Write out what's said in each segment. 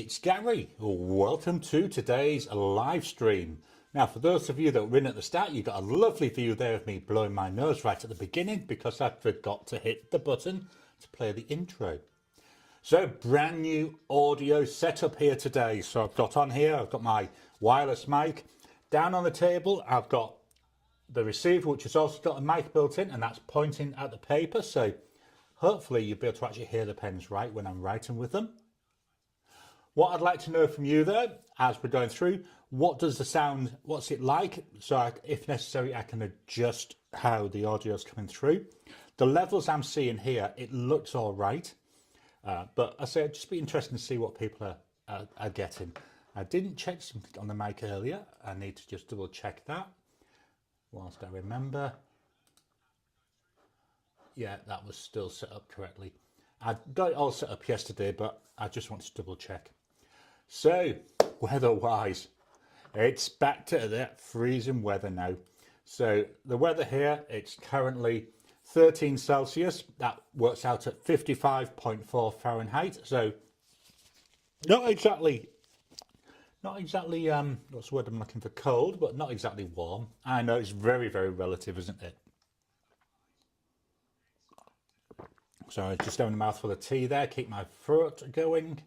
it's Gary. Welcome to today's live stream. Now, for those of you that were in at the start, you got a lovely view there of me blowing my nose right at the beginning because I forgot to hit the button to play the intro. So, brand new audio setup here today. So I've got on here, I've got my wireless mic. Down on the table, I've got the receiver, which has also got a mic built in, and that's pointing at the paper. So hopefully you'll be able to actually hear the pens right when I'm writing with them. What I'd like to know from you though, as we're going through, what does the sound, what's it like? So if necessary, I can adjust how the audio is coming through. The levels I'm seeing here, it looks all right. But I say, it'd just be interesting to see what people are getting. I didn't check something on the mic earlier. I need to just double check that whilst I remember. Yeah, that was still set up correctly. I got it all set up yesterday, but I just want to double check. So, weather-wise, it's back to that freezing weather now. So, the weather here, it's currently 13 Celsius. That works out at 55.4 Fahrenheit. So, not exactly, what's the word I'm looking for, cold, but not exactly warm. I know it's very, very relative, isn't it? So, just having a mouthful of tea there, keep my throat going.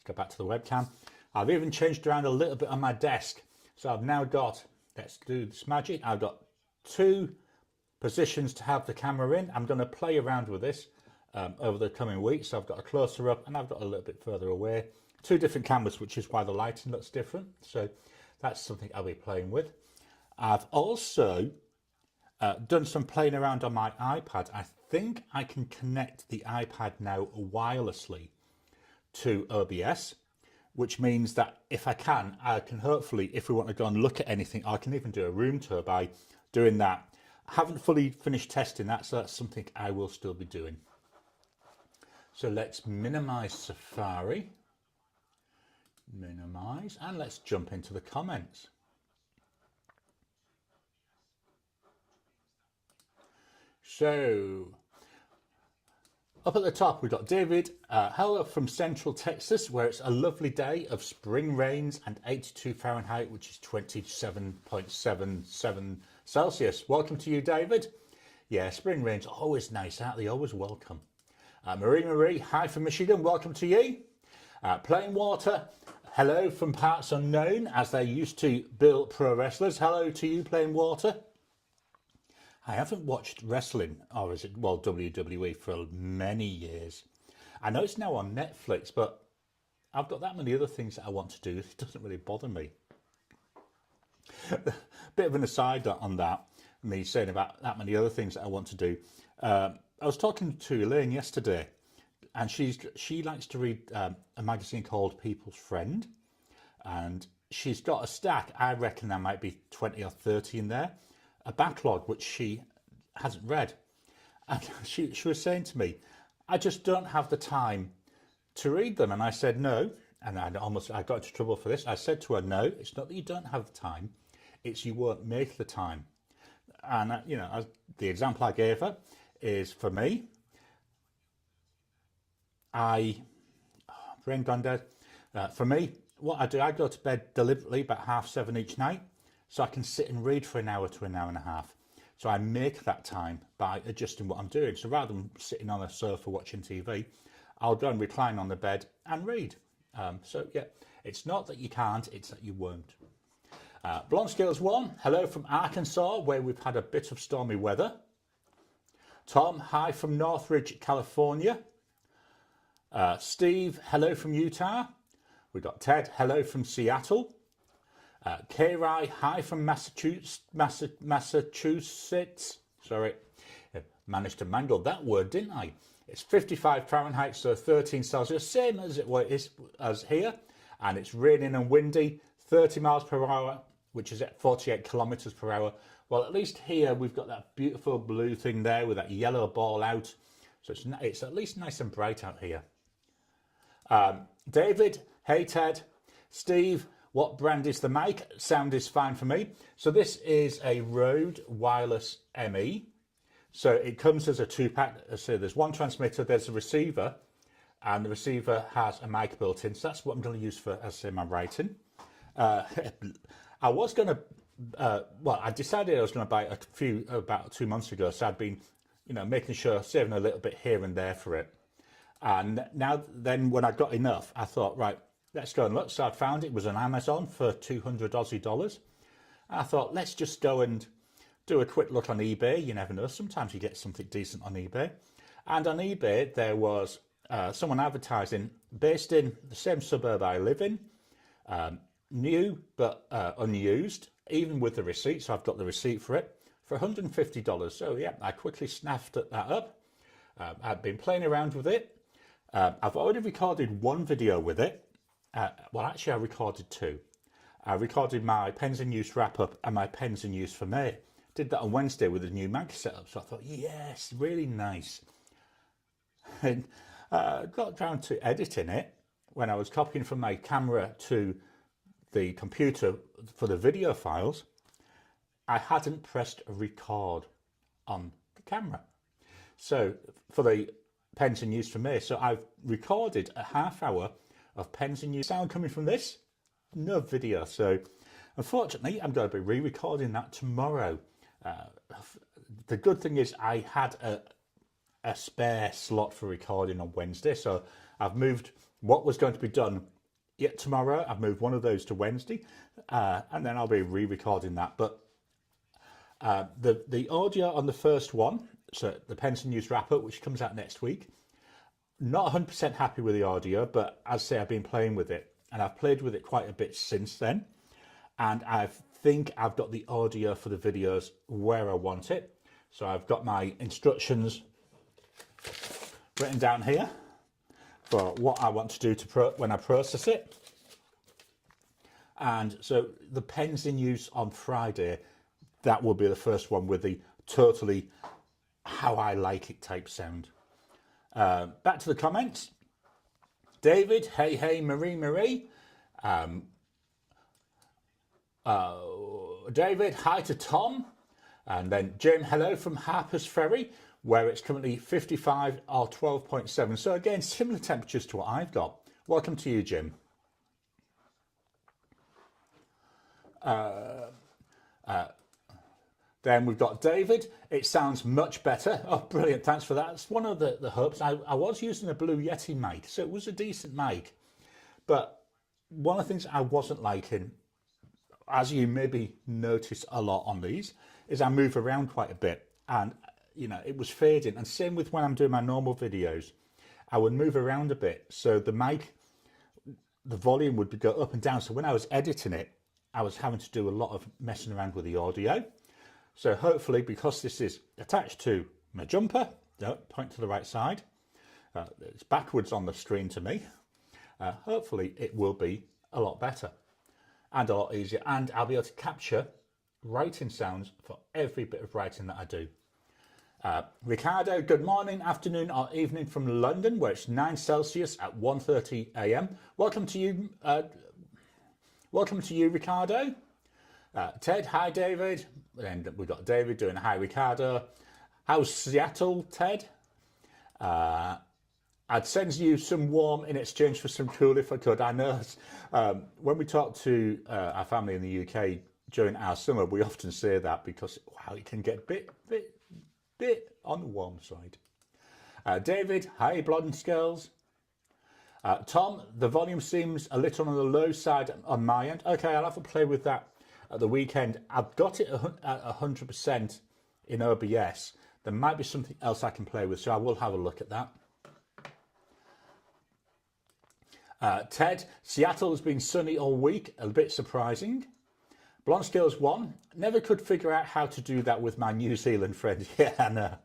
Go back to the webcam. I've even changed around a little bit on my desk. So I've now got, let's do this magic. I've got two positions to have the camera in. I'm going to play around with this over the coming weeks. So I've got a closer up and I've got a little bit further away. Two different cameras, which is why the lighting looks different. So that's something I'll be playing with. I've also done some playing around on my iPad. I think I can connect the iPad now wirelessly to OBS, which means that if I can hopefully, if we want to go and look at anything, I can even do a room tour by doing that. I haven't fully finished testing that, so that's something I will still be doing. So let's minimize Safari, minimize, and let's jump into the comments. So up at the top, we've got David. Hello from Central Texas, where it's a lovely day of spring rains and 82 Fahrenheit, which is 27.77 Celsius. Welcome to you, David. Yeah, spring rains are always nice, aren't they? Always welcome. Marie, hi from Michigan. Welcome to you. Plain Water. Hello from parts unknown, as they used to bill pro wrestlers. Hello to you, Plain Water. I haven't watched wrestling, or is it, well, WWE for many years. I know it's now on Netflix, but I've got that many other things that I want to do. It doesn't really bother me. Bit of an aside on that, me saying about that many other things that I want to do. I was talking to Elaine yesterday, and she likes to read a magazine called People's Friend, and she's got a stack. I reckon there might be 20 or 30 in there. A backlog which she hasn't read, and she was saying to me, I just don't have the time to read them. And I said no, and I got into trouble for this. I said to her, no, it's not that you don't have the time, it's you won't make the time. And you know, the example I gave her is, for me, brain gone dead. For me, what I do, I go to bed deliberately about 7:30 each night, so I can sit and read for an hour to an hour and a half. So I make that time by adjusting what I'm doing. So rather than sitting on a sofa watching TV, I'll go and recline on the bed and read. So yeah, it's not that you can't, it's that you won't. Blonde Scales 1, hello from Arkansas, where we've had a bit of stormy weather. Tom, hi from Northridge, California. Steve, hello from Utah. We've got Ted, hello from Seattle. Krai, hi from Massachusetts. Sorry, managed to mangle that word, didn't I? It's 55 Fahrenheit, so 13 Celsius, same as it is as here. And it's raining and windy, 30 miles per hour, which is at 48 kilometers per hour. Well, at least here we've got that beautiful blue thing there with that yellow ball out. So it's at least nice and bright out here. David, hey Ted. Steve, what brand is the mic? Sound is fine for me. So this is a Rode Wireless ME. So it comes as a 2-pack. So there's one transmitter, there's a receiver, and the receiver has a mic built in, so that's what I'm going to use for, as I say, my writing. I was going to, well, I decided I was going to buy about 2 months ago, so I'd been, making sure, saving a little bit here and there for it. And then when I got enough, I thought, right, let's go and look. So I found it was on Amazon for 200 Aussie dollars. And I thought, let's just go and do a quick look on eBay. You never know, sometimes you get something decent on eBay. And on eBay, there was someone advertising, based in the same suburb I live in, new but unused, even with the receipt. So I've got the receipt for it, for $150. So yeah, I quickly snapped that up. I've been playing around with it. I've already recorded one video with it. Well, actually, I recorded two. I recorded my pens in use wrap up and my pens in use for May. Did that on Wednesday with a new mic setup. So I thought, yes, really nice. And got down to editing it when I was copying from my camera to the computer for the video files. I hadn't pressed record on the camera. So for the pens in use for me, so I've recorded a half hour of pens in use sound coming from this, no video. So unfortunately, I'm going to be re-recording that tomorrow. The good thing is I had a spare slot for recording on Wednesday, so I've moved what was going to be done yet tomorrow. I've moved one of those to Wednesday, and then I'll be re-recording that. But the audio on the first one, so the pens in use wrap up, which comes out next week, not 100% happy with the audio, but as I say, I've been playing with it, and I've played with it quite a bit since then, and I think I've got the audio for the videos where I want it. So I've got my instructions written down here for what I want to do when I process it. And so the pens in use on Friday, that will be the first one with the totally how I like it type sound. Back to the comments. David, hey, Marie. David, hi to Tom. And then Jim, hello from Harper's Ferry, where it's currently 55 or 12.7. So again, similar temperatures to what I've got. Welcome to you, Jim. Then we've got David. It sounds much better. Oh, brilliant. Thanks for that. It's one of the hopes. I was using a Blue Yeti mic, so it was a decent mic. But one of the things I wasn't liking, as you maybe notice a lot on these, is I move around quite a bit. And, it was fading. And same with when I'm doing my normal videos. I would move around a bit. So the mic, the volume would go up and down. So when I was editing it, I was having to do a lot of messing around with the audio. So hopefully, because this is attached to my jumper, don't point to the right side, it's backwards on the screen to me, hopefully it will be a lot better and a lot easier, and I'll be able to capture writing sounds for every bit of writing that I do. Ricardo, good morning, afternoon or evening from London, where it's 9 Celsius at 1:30 a.m. Welcome to you, Ricardo. Ted, hi David. And we've got David doing hi Ricardo. How's Seattle, Ted? I'd send you some warm in exchange for some cool if I could. I know when we talk to our family in the UK during our summer, we often say that because, wow, it can get a bit on the warm side. David, hi Blonde Skills. Tom, the volume seems a little on the low side on my end. Okay, I'll have to play with that at the weekend. I've got it at 100% in OBS. There might be something else I can play with, so I will have a look at that. Ted, Seattle has been sunny all week, a bit surprising. Blonde Skills 1, never could figure out how to do that with my New Zealand friend. Yeah, I know.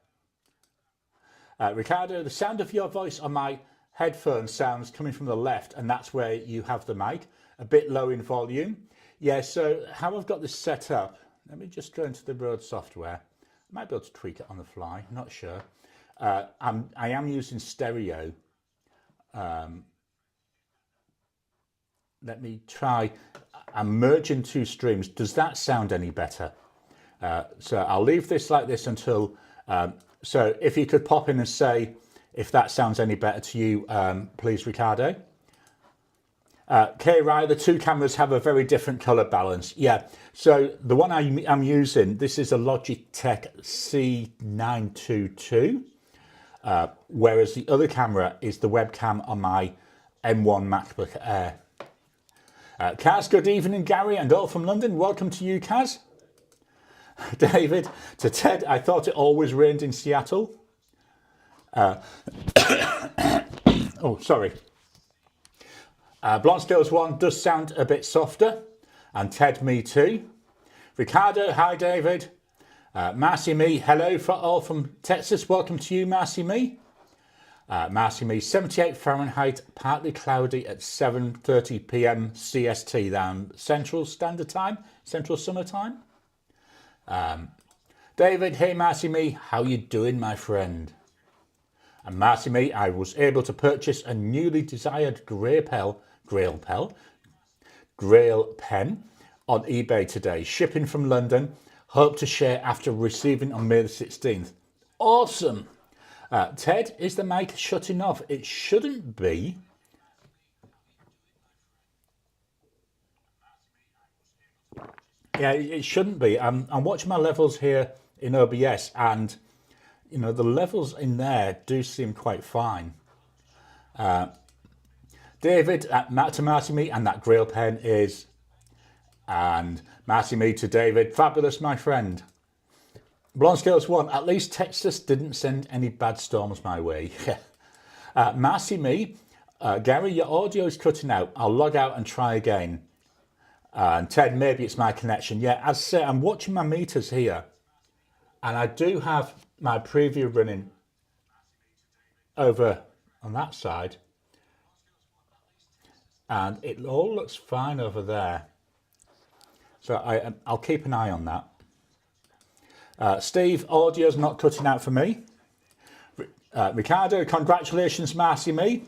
Ricardo, the sound of your voice on my headphones sounds coming from the left, and that's where you have the mic, a bit low in volume. Yeah, so how I've got this set up, let me just go into the Rode software. I might be able to tweak it on the fly, not sure. I am using stereo. Let me try. I'm merging two streams. Does that sound any better? So I'll leave this like this until... so if you could pop in and say, If that sounds any better to you, please, Ricardo. K-Rai, the two cameras have a very different color balance. Yeah, so the one I'm using, this is a Logitech C922, whereas the other camera is the webcam on my M1 MacBook Air. Kaz, good evening, Gary, and all from London. Welcome to you, Kaz. David, to Ted, I thought it always rained in Seattle. Oh, sorry. Blonde Scales 1 does sound a bit softer. And Ted, me too. Ricardo, hi David. Marcy Me, hello for all from Texas. Welcome to you, Marcy Me. Marcy Me, 78 Fahrenheit, partly cloudy at 7:30 p.m. CST, down Central Standard Time, Central Summer Time. David, hey Marcy Me, how you doing, my friend? And Marcy Me, I was able to purchase a newly desired Grail pen on eBay today, shipping from London. Hope to share after receiving on May the 16th. Awesome. Ted, is the mic shutting off? It shouldn't be. Yeah, it shouldn't be. I'm watching my levels here in OBS, and you know the levels in there do seem quite fine. David, to Marcy Me, and that Grail pen is, and Marcy Me to David, fabulous, my friend. Blonde Scales 1, at least Texas didn't send any bad storms my way. Marcy Me, Gary, your audio is cutting out. I'll log out and try again. And Ted, maybe it's my connection. Yeah, as I say, I'm watching my meters here, and I do have my preview running over on that side, and it all looks fine over there. So I'll keep an eye on that. Steve, audio's not cutting out for me. Ricardo, congratulations, Marcy Me.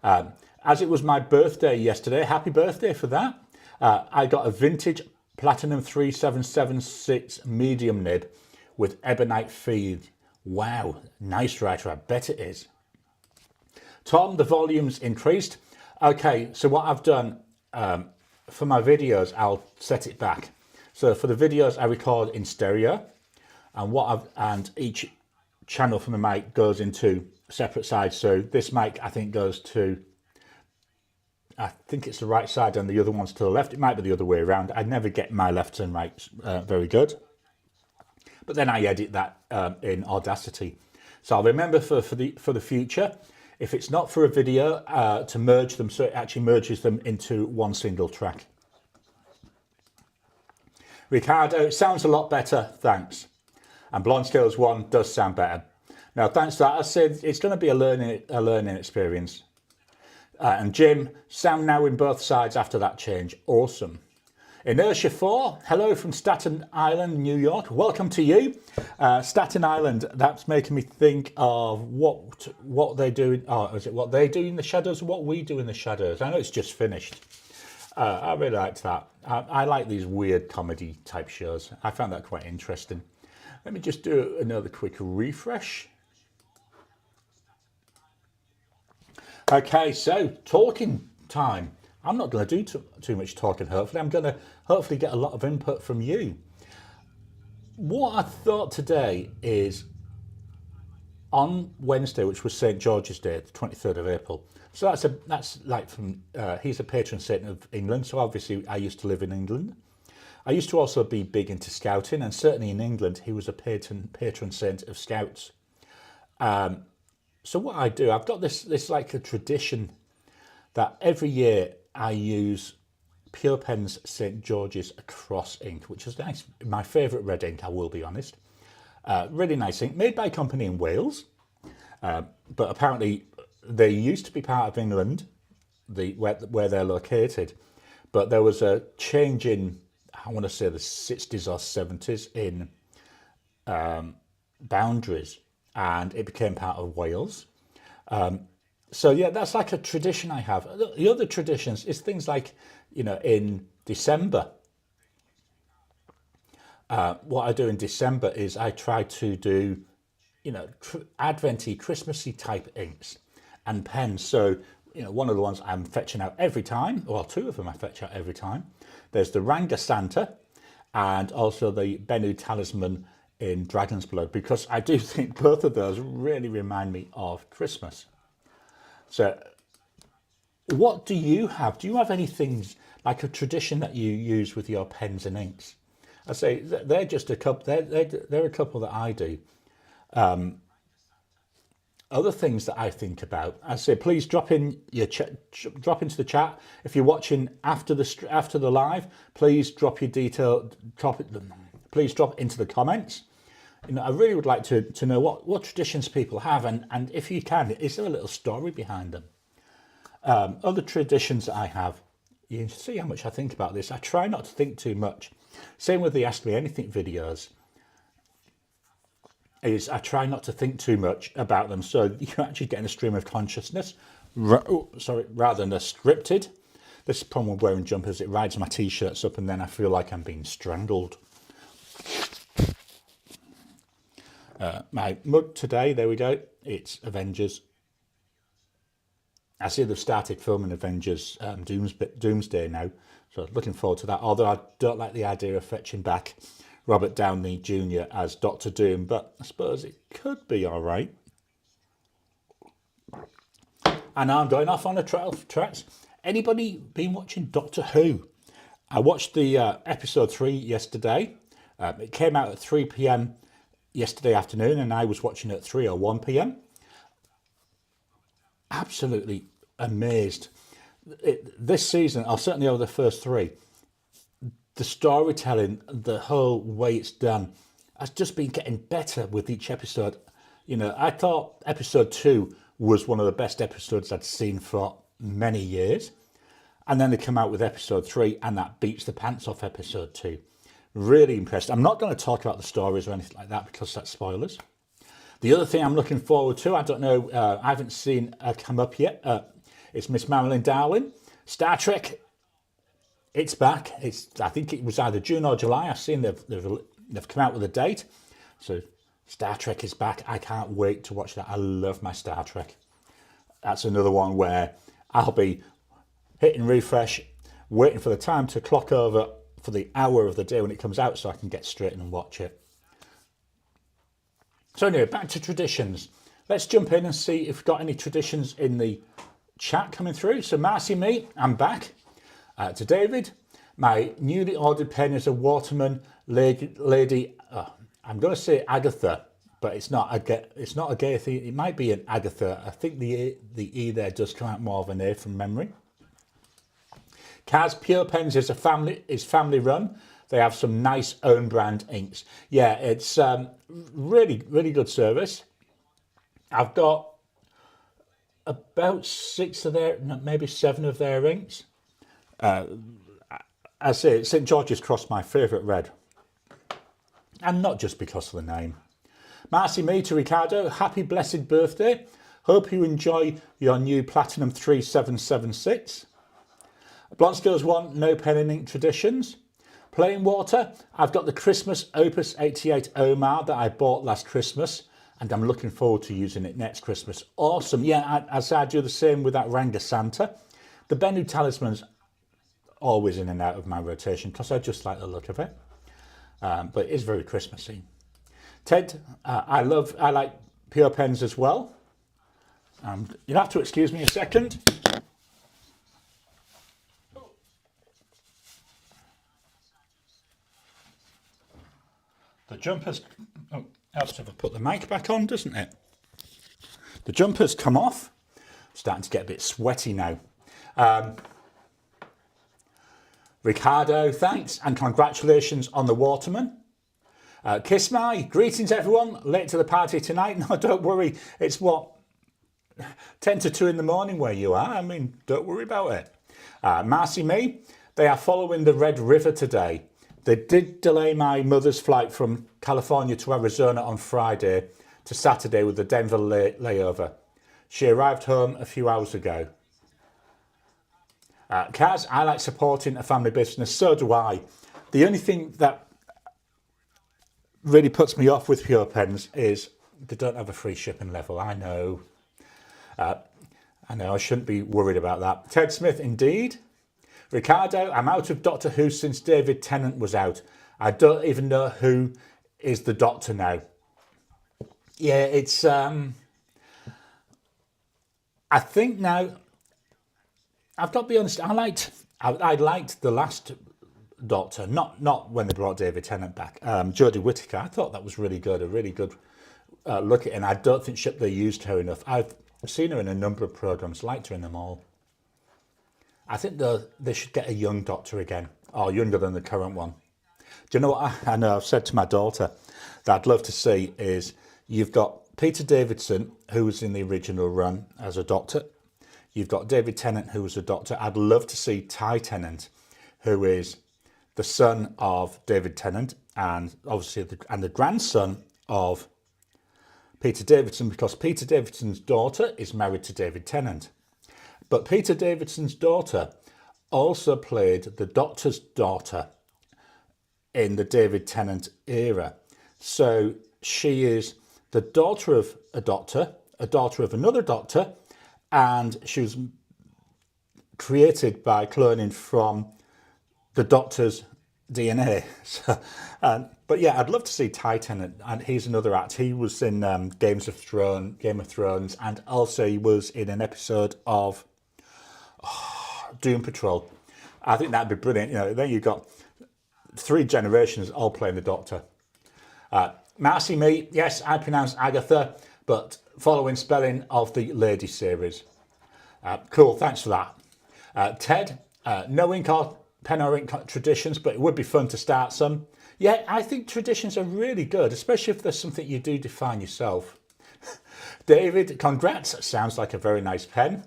As it was my birthday yesterday, happy birthday for that. I got a vintage Platinum 3776 medium nib with ebonite feed. Wow, nice writer, I bet it is. Tom, the volume's increased. Okay, so what I've done for my videos, I'll set it back. So for the videos, I record in stereo, and each channel from the mic goes into separate sides. So this mic, I think, goes to, I think it's the right side and the other one's to the left. It might be the other way around. I never get my left and right very good. But then I edit that in Audacity. So I'll remember for the future, if it's not for a video, to merge them so it actually merges them into one single track. Ricardo, sounds a lot better, thanks. And Blonde Scales 1 does sound better. Now, thanks to that, I said it's going to be a learning experience. And Jim, sound now in both sides after that change. Awesome. Inertia 4, hello from Staten Island, New York. Welcome to you. Staten Island, that's making me think of what they do. Oh, is it what they do in the shadows or what we do in the shadows? I know it's just finished. I really liked that. I like these weird comedy type shows. I found that quite interesting. Let me just do another quick refresh. Okay, so talking time. I'm not going to do too much talking, hopefully. I'm going to hopefully get a lot of input from you. What I thought today is on Wednesday, which was St. George's Day, the 23rd of April. So that's like from, he's a patron saint of England. So obviously I used to live in England. I used to also be big into scouting, and certainly in England, he was a patron saint of scouts. So what I do, I've got this like a tradition that every year I use Pure Pen's St. George's Across ink, which is nice. My favourite red ink, I will be honest. Really nice ink, made by a company in Wales. But apparently they used to be part of England, where they're located. But there was a change in, I want to say the 60s or 70s in boundaries, and it became part of Wales. So yeah, that's like a tradition I have. The other traditions is things like, you know, in December, what I do in December is I try to do Adventy, Christmassy type inks and pens. So, one of the ones I'm fetching out every time, well, two of them I fetch out every time. There's the Ranga Santa and also the Bennu Talisman in Dragon's Blood, because I do think both of those really remind me of Christmas. So what do you have? Do you have any things like a tradition that you use with your pens and inks? I say they're just a couple. They're a couple that I do. Other things that I think about, I say, please drop in your drop into the chat. If you're watching after the live, please drop your detail. Please drop into the comments. I really would like to know what traditions people have, and if you can, is there a little story behind them? Other traditions that I have, you can see how much I think about this. I try not to think too much. Same with the Ask Me Anything videos. I try not to think too much about them, so you're actually getting a stream of consciousness, rather than a scripted. This problem with wearing jumpers, it rides my t-shirts up and then I feel like I'm being strangled. My mug today, there we go, it's Avengers. I see they've started filming Avengers Doomsday now, so looking forward to that, although I don't like the idea of fetching back Robert Downey Jr. as Doctor Doom, but I suppose it could be all right. And now I'm going off on a trail of tracks. Anybody been watching Doctor Who? I watched the episode 3 yesterday. It came out at 3 p.m. yesterday afternoon, and I was watching it at 3 or 1 p.m. Absolutely amazed. This season, or certainly over the first 3, the storytelling, the whole way it's done, has just been getting better with each episode. I thought episode 2 was one of the best episodes I'd seen for many years. And then they come out with episode 3 and that beats the pants off episode 2. Really impressed. I'm not going to talk about the stories or anything like that because that's spoilers. The other thing I'm looking forward to, I don't know, I haven't seen come up yet. It's Miss Marilyn Darling. Star Trek. It's back. I think it was either June or July. I've seen they've come out with a date. So Star Trek is back. I can't wait to watch that. I love my Star Trek. That's another one where I'll be hitting refresh, waiting for the time to clock over for the hour of the day when it comes out so I can get straight in and watch it. So anyway, back to traditions. Let's jump in and see if we've got any traditions in the chat coming through. So Marcy, me, I'm back. To David, my newly ordered pen is a Waterman lady. I'm going to say Agatha, but it's not Agatha. It might be an Agatha. I think the E there does come out more of an A from memory. Kaz Pure Pens is family run. They have some nice own brand inks. Yeah, it's really good service. I've got about 6 of their, maybe 7 of their inks. I say St George's Cross, my favourite red, and not just because of the name. Marcy me to Ricardo, happy blessed birthday. Hope you enjoy your new Platinum 3776. Blonskills 1, no pen and ink traditions. Plain water, I've got the Christmas Opus 88 Omar that I bought last Christmas, and I'm looking forward to using it next Christmas. Awesome. Yeah, as I do the same with that Ranga Santa. The Bennu Talisman's always in and out of my rotation because I just like the look of it. But it is very Christmassy. Ted, I like Pure Pens as well. You'll have to excuse me a second. The jumper's, helps if I put the mic back on, doesn't it? The jumper's come off. Starting to get a bit sweaty now. Ricardo, thanks and congratulations on the Waterman. Kiss my, greetings everyone. Late to the party tonight? No, don't worry. It's what, 10 to 2 in the morning where you are. I mean, don't worry about it. Marcy me, they are following the Red River today. They did delay my mother's flight from California to Arizona on Friday to Saturday with the Denver layover. She arrived home a few hours ago. Kaz, I like supporting a family business, so do I. The only thing that really puts me off with Pure Pens is they don't have a free shipping level. I know. I know I shouldn't be worried about that. Ted Smith, indeed. Ricardo, I'm out of Doctor Who since David Tennant was out. I don't even know who is the Doctor now. Yeah, it's. I think now. I've got to be honest. I liked the last Doctor, not when they brought David Tennant back. Jodie Whittaker, I thought that was really good, a really good look at it, and I don't think they used her enough. I've seen her in a number of programmes, liked her in them all. I think they should get a young Doctor again, or younger than the current one. Do you know what I know? I've said to my daughter that I'd love to see is you've got Peter Davison, who was in the original run as a Doctor. You've got David Tennant, who was a Doctor. I'd love to see Ty Tennant, who is the son of David Tennant and obviously the grandson of Peter Davison, because Peter Davison's daughter is married to David Tennant. But Peter Davison's daughter also played the Doctor's daughter in the David Tennant era. So she is the daughter of a Doctor, a daughter of another Doctor, and she was created by cloning from the Doctor's DNA. So, but yeah, I'd love to see Ty Tennant, and he's another actor. He was in Game of Thrones, and also he was in an episode of Doom Patrol. I think that'd be brilliant. You know, then you've got 3 generations all playing the Doctor. Marcy Me, yes, I pronounce Agatha, but following spelling of the Lady series. Cool, thanks for that. Ted, no ink or pen or ink traditions, but it would be fun to start some. Yeah, I think traditions are really good, especially if there's something you do define yourself. David, congrats, sounds like a very nice pen.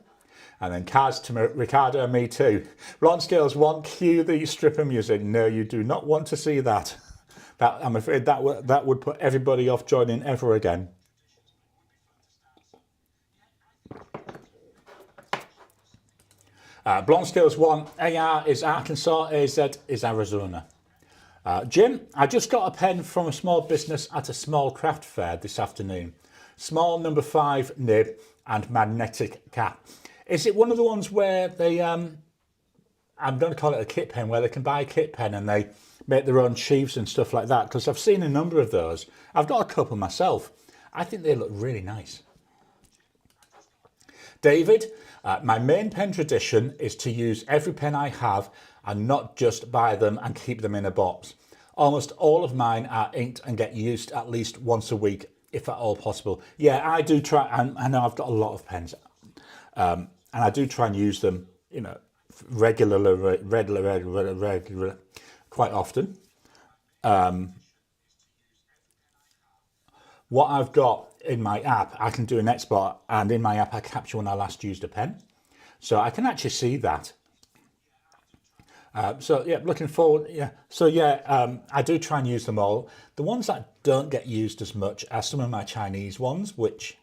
And then cards to Ricardo and me too. Ron Scales 1, cue the stripper music. No, you do not want to see that. I'm afraid that would put everybody off joining ever again. Blonde Scales 1, AR is Arkansas, AZ is Arizona. Jim, I just got a pen from a small business at a small craft fair this afternoon. Small number 5 nib and magnetic cap. Is it one of the ones where they, I'm going to call it a kit pen, where they can buy a kit pen and they make their own sheaves and stuff like that? Because I've seen a number of those. I've got a couple myself. I think they look really nice. David, my main pen tradition is to use every pen I have and not just buy them and keep them in a box. Almost all of mine are inked and get used at least once a week, if at all possible. Yeah, I do try, and I know I've got a lot of pens. And I do try and use them, you know, regularly, quite often. What I've got in my app, I can do an export, and in my app I capture when I last used a pen. So I can actually see that. So yeah, looking forward. Yeah. So yeah, I do try and use them all. The ones that don't get used as much are some of my Chinese ones, which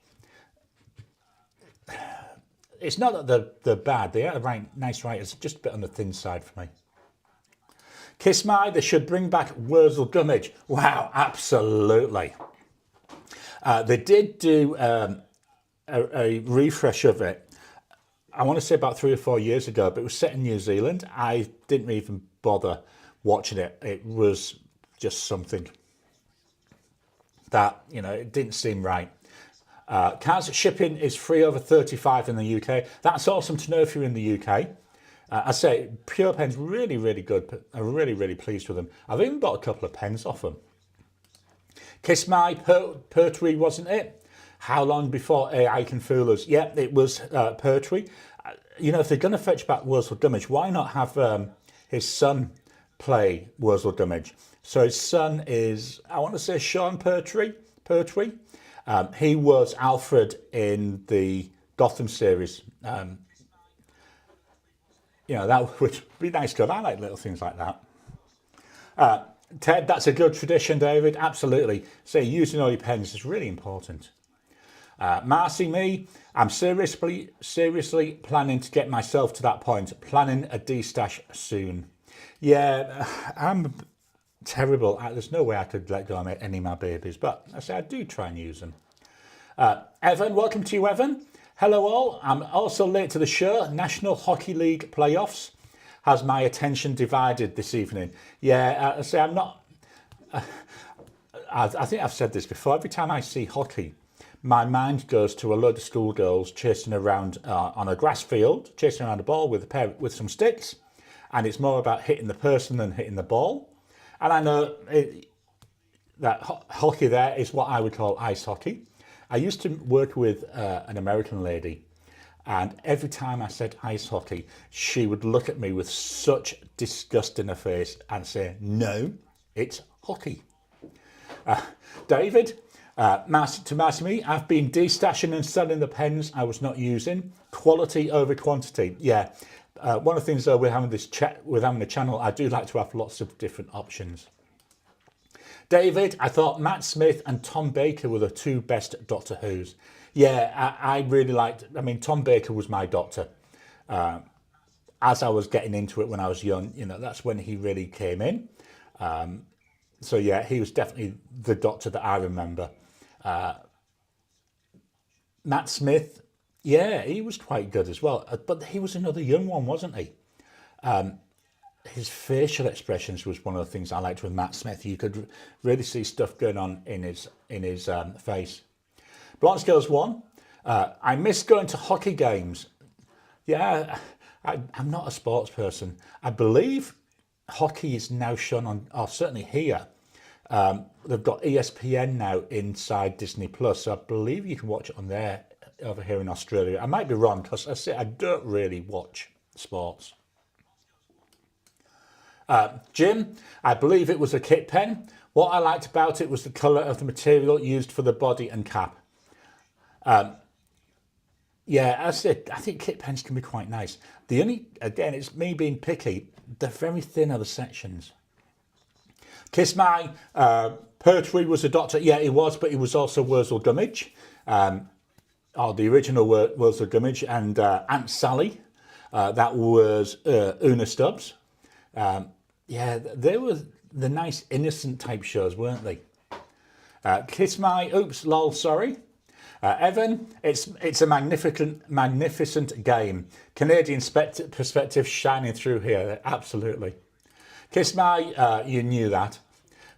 it's not that they're bad. They are nice writers, just a bit on the thin side for me. Kiss My, they should bring back Wurzel Gummidge. Wow, absolutely. They did do a refresh of it. I want to say about 3 or 4 years ago, but it was set in New Zealand. I didn't even bother watching it. It was just something that, you know, it didn't seem right. Cards shipping is free over 35 in the UK. That's awesome to know if you're in the UK. I say Pure Pen's really, really good. I'm really, really pleased with them. I've even bought a couple of pens off them. Kiss My Pertwee, wasn't it? How long before AI can fool us? Yeah, it was Pertwee. You know, if they're going to fetch back Wurzel Gummidge, why not have his son play Wurzel Gummidge? So his son is, I want to say, Sean Pertwee. He was Alfred in the Gotham series. You know, that would be nice because I like little things like that. Ted, that's a good tradition, David. Absolutely. So using all your pens is really important. Marcy Me, I'm seriously planning to get myself to that point. Planning a D-stash soon. Yeah, I'm terrible. There's no way I could let go of any of my babies, but I say I do try and use them. Evan, welcome to you, Evan. Hello all. I'm also late to the show. National Hockey League playoffs has my attention divided this evening. Yeah, say I'm not. I think I've said this before. Every time I see hockey, my mind goes to a load of schoolgirls chasing around on a grass field, chasing around a ball with some sticks, and it's more about hitting the person than hitting the ball. And I know that hockey there is what I would call ice hockey. I used to work with an American lady, and every time I said ice hockey, she would look at me with such disgust in her face and say, "No, it's hockey." David, to me, I've been destashing and selling the pens I was not using. Quality over quantity. Yeah, one of the things though with having this chat, with having a channel, I do like to have lots of different options. David, I thought Matt Smith and Tom Baker were the two best Doctor Who's. Yeah, I really liked. I mean, Tom Baker was my Doctor. As I was getting into it when I was young, that's when he really came in. So yeah, he was definitely the Doctor that I remember. Matt Smith, yeah, he was quite good as well. But he was another young one, wasn't he? His facial expressions was one of the things I liked with Matt Smith. You could really see stuff going on in his face. Blonde Skills 1. I miss going to hockey games. Yeah, I'm not a sports person. I believe hockey is now shown on, or certainly here. They've got ESPN now inside Disney Plus, so I believe you can watch it on there over here in Australia. I might be wrong because I don't really watch sports. Jim, I believe it was a kit pen. What I liked about it was the colour of the material used for the body and cap. Yeah, as I said, I think kit pens can be quite nice. The only, again, it's me being picky, they're very thin are the sections. Kiss My, Pertwee was a Doctor. Yeah, he was, but he was also Wurzel Gummidge, or the original Wurzel Gummidge, and Aunt Sally, that was Una Stubbs. Yeah, they were the nice innocent type shows, weren't they? Kiss My, oops, lol, sorry. Evan, it's a magnificent game. Canadian perspective shining through here, absolutely. Kiss My, you knew that.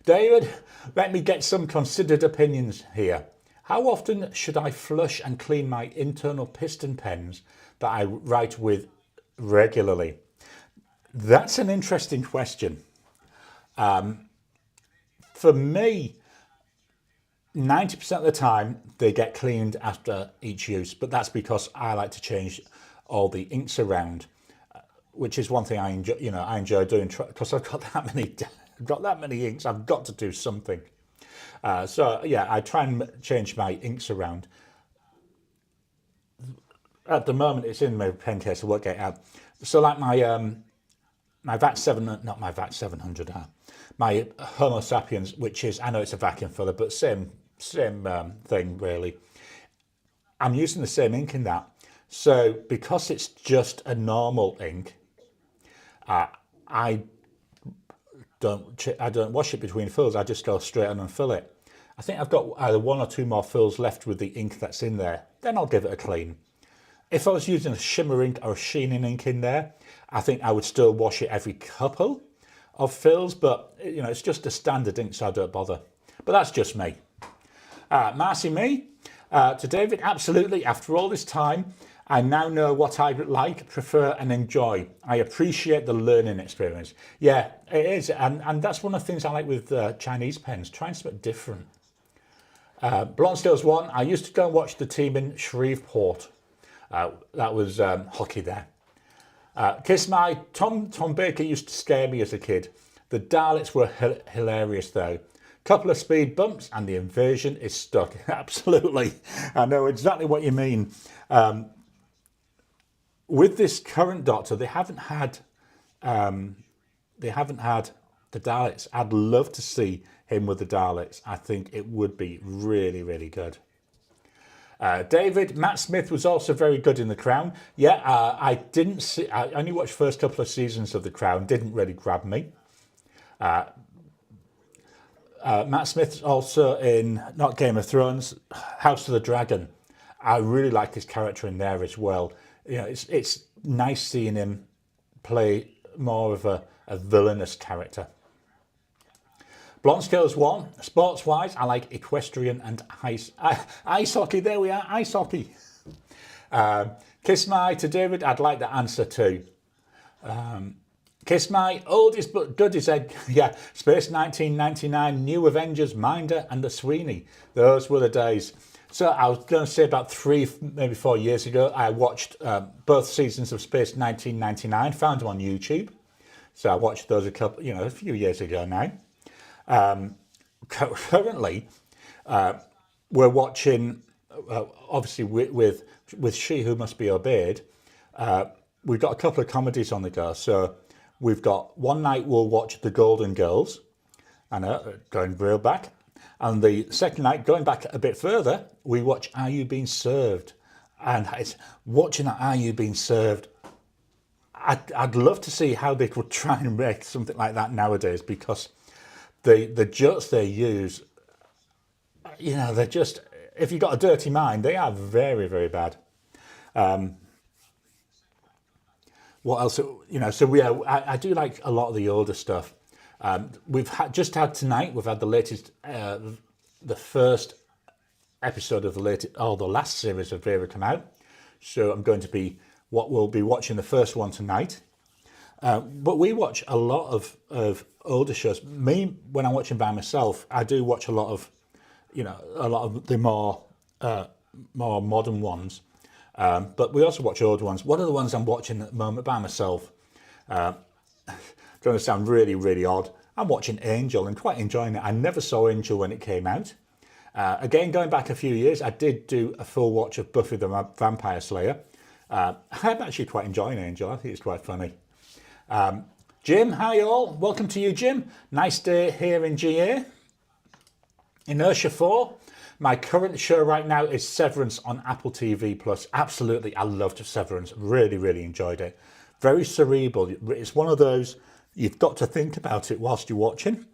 David, let me get some considered opinions here. How often should I flush and clean my internal piston pens that I write with regularly? That's an interesting question. For me, 90% of the time they get cleaned after each use, but that's because I like to change all the inks around, which is one thing I enjoy. I enjoy doing because I've got that many inks. I've got to do something. So yeah, I try and change my inks around. At the moment, it's in my pen case. I won't get it out. So like my VAT 7, not my VAT 700R, my Homo sapiens, which is, I know it's a vacuum filler, but same thing really. I'm using the same ink in that. So because it's just a normal ink, I don't wash it between fills. I just go straight on and fill it. I think I've got either one or two more fills left with the ink that's in there. Then I'll give it a clean. If I was using a shimmer ink or a sheening ink in there, I think I would still wash it every couple of fills, but it's just a standard ink, so I don't bother. But that's just me. Marcy Me, to David, absolutely. After all this time, I now know what I like, prefer and enjoy. I appreciate the learning experience. Yeah, it is. And that's one of the things I like with Chinese pens, trying something different. Blonde Stills 1, I used to go and watch the team in Shreveport. That was hockey there. Kiss My, Tom Baker used to scare me as a kid. The Daleks were hilarious though. Couple of speed bumps and the invasion is stuck. Absolutely. I know exactly what you mean. With this current Doctor, they haven't had the Daleks. I'd love to see him with the Daleks. I think it would be really, really good. David, Matt Smith was also very good in The Crown. Yeah, I only watched the first couple of seasons of The Crown. Didn't really grab me. Matt Smith's also in, not Game of Thrones, House of the Dragon. I really like his character in there as well. You know, it's nice seeing him play more of a villainous character. Blonde Scales 1, sports-wise, I like equestrian and ice hockey. There we are, ice hockey. Kiss My to David, I'd like the answer to. Kiss My, oldest but goodies egg. Yeah, Space 1999, New Avengers, Minder and the Sweeney. Those were the days. So I was going to say about 3, maybe 4 years ago, I watched both seasons of Space 1999, found them on YouTube. So I watched those a few years ago now. Currently, we're watching, obviously with She Who Must Be Obeyed, we've got a couple of comedies on the go. So we've got one night we'll watch The Golden Girls, I know, going real back. And the second night, going back a bit further, we watch Are You Being Served? And it's watching that Are You Being Served, I'd love to see how they could try and make something like that nowadays, because the jokes they use, you know, they're just, if you've got a dirty mind, they are very, very bad. What else? You know, so I do like a lot of the older stuff. We've just had tonight, we've had the latest, the first episode of the last series of Vera come out. So I'm going to be, we'll be watching the first one tonight. But we watch a lot of older shows. Me, when I'm watching by myself, I do watch a lot of, you know, a lot of the more modern ones. But we also watch older ones. One of the ones I'm watching at the moment by myself, going to sound really, really odd. I'm watching Angel and quite enjoying it. I never saw Angel when it came out. Again, going back a few years, I did do a full watch of Buffy the Vampire Slayer. I'm actually quite enjoying Angel. I think it's quite funny. Jim, hi all. Welcome to you, Jim. Nice day here in GA. Inertia 4. My current show right now is Severance on Apple TV Plus. Absolutely, I loved Severance. Really, really enjoyed it. Very cerebral. It's one of those, you've got to think about it whilst you're watching.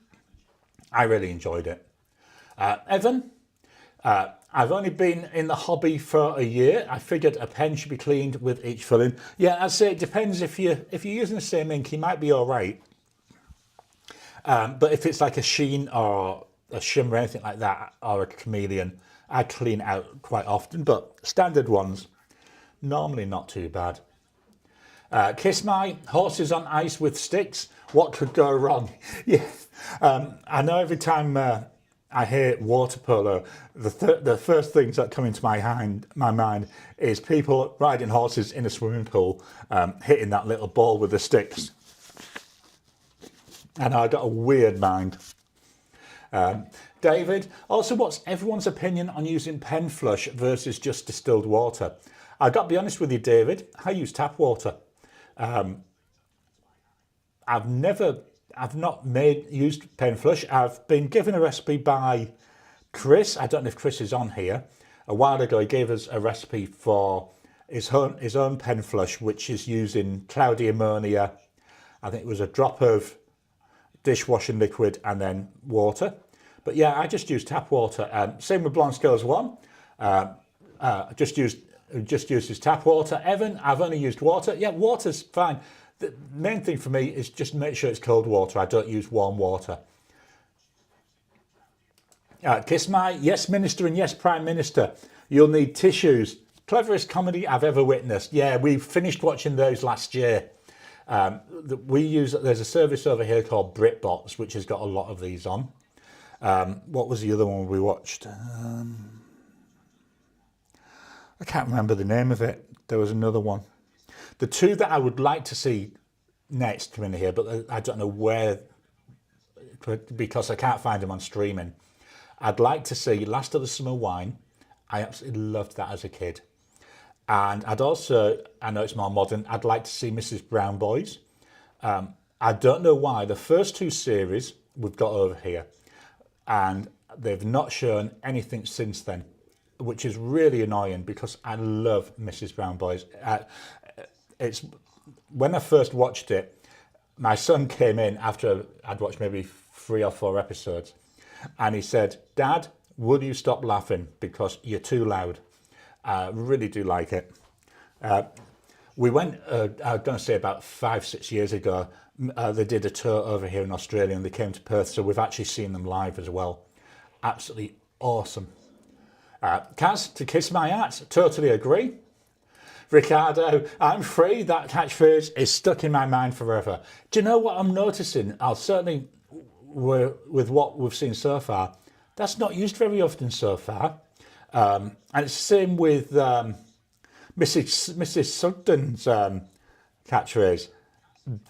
I really enjoyed it. Evan, I've only been in the hobby for a year. I figured a pen should be cleaned with each filling. Yeah, I'd say it depends. If you're using the same ink, you might be all right. But if it's like a sheen or a shimmer or anything like that, or a chameleon, I clean it out quite often. But standard ones, normally not too bad. Kiss My, horses on ice with sticks. What could go wrong? Yeah, I know every time I hear water polo, the first things that come into my mind is people riding horses in a swimming pool, hitting that little ball with the sticks. And I got a weird mind. David, also, what's everyone's opinion on using pen flush versus just distilled water? I got to be honest with you, David, I use tap water. I've not used pen flush. I've been given a recipe by Chris. I don't know if Chris is on here. A while ago, he gave us a recipe for his own pen flush, which is using cloudy ammonia. I think it was a drop of dishwashing liquid and then water. But yeah, I just use tap water. Same with Blonde Scales 1. Just used his tap water. Evan, I've only used water. Yeah, water's fine. The main thing for me is just make sure it's cold water. I don't use warm water. Kiss My, yes, Minister, and yes, Prime Minister. You'll need tissues. Cleverest comedy I've ever witnessed. Yeah, we finished watching those last year. There's a service over here called BritBox, which has got a lot of these on. What was the other one we watched? I can't remember the name of it. There was another one. The two that I would like to see next come in here, but I don't know where, because I can't find them on streaming. I'd like to see Last of the Summer Wine. I absolutely loved that as a kid. And I'd also, I know it's more modern, I'd like to see Mrs. Brown Boys. I don't know why. The first two series we've got over here, and they've not shown anything since then, which is really annoying because I love Mrs. Brown Boys. It's when I first watched it, my son came in after I'd watched maybe 3 or 4 episodes, And he said, Dad, will you stop laughing because you're too loud? I really do like it. We went, I was going to say about 5-6 years ago, they did a tour over here in Australia and they came to Perth, so we've actually seen them live as well. Absolutely awesome. Kaz, to kiss my ass, totally agree. Ricardo, I'm free, that catchphrase is stuck in my mind forever. Do you know what I'm noticing? I'll certainly, with what we've seen so far, that's not used very often so far. And it's the same with Mrs. Sugden's catchphrase.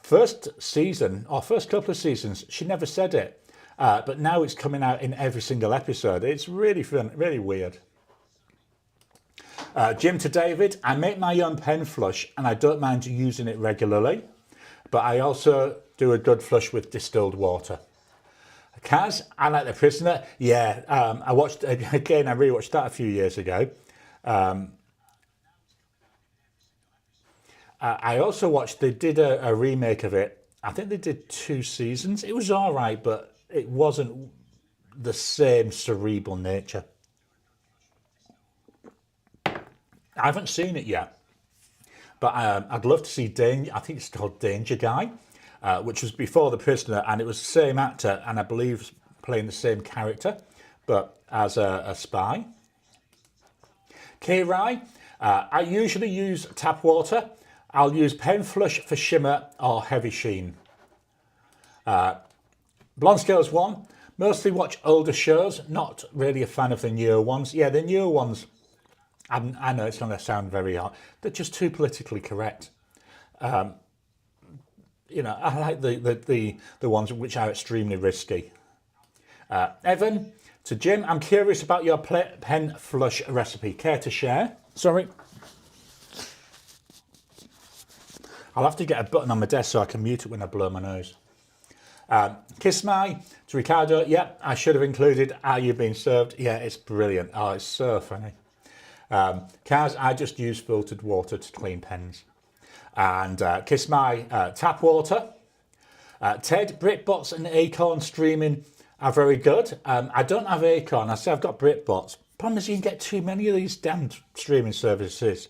First season, or first couple of seasons, she never said it. But now it's coming out in every single episode. It's really fun, really weird. Jim to David, I make my own pen flush and I don't mind using it regularly, but I also do a good flush with distilled water. Kaz, I like The Prisoner. Yeah, I watched, again, I rewatched that a few years ago. I also watched, they did a remake of it. I think they did 2 seasons. It was all right, but it wasn't the same cerebral nature. I haven't seen it yet, but I'd love to see Danger. I think it's called Danger Guy, which was before The Prisoner, and it was the same actor, and I believe playing the same character, but as a spy. K-Rai, I usually use tap water. I'll use pen flush for shimmer or heavy sheen. Blonde Scales 1, mostly watch older shows, not really a fan of the newer ones. Yeah, the newer ones, I know it's going to sound very hard, they're just too politically correct. You know, I like the ones which are extremely risky. Evan, to Jim, I'm curious about your pen flush recipe. Care to share? Sorry. I'll have to get a button on my desk so I can mute it when I blow my nose. Kiss My to Ricardo. Yep, I should have included Are You Being Served? Yeah, it's brilliant. Oh, it's so funny. Kaz, I just use filtered water to clean pens. And Kiss My tap water. Ted, BritBots and Acorn streaming are very good. I don't have Acorn. I say I've got BritBots. Problem is you can get too many of these damn streaming services.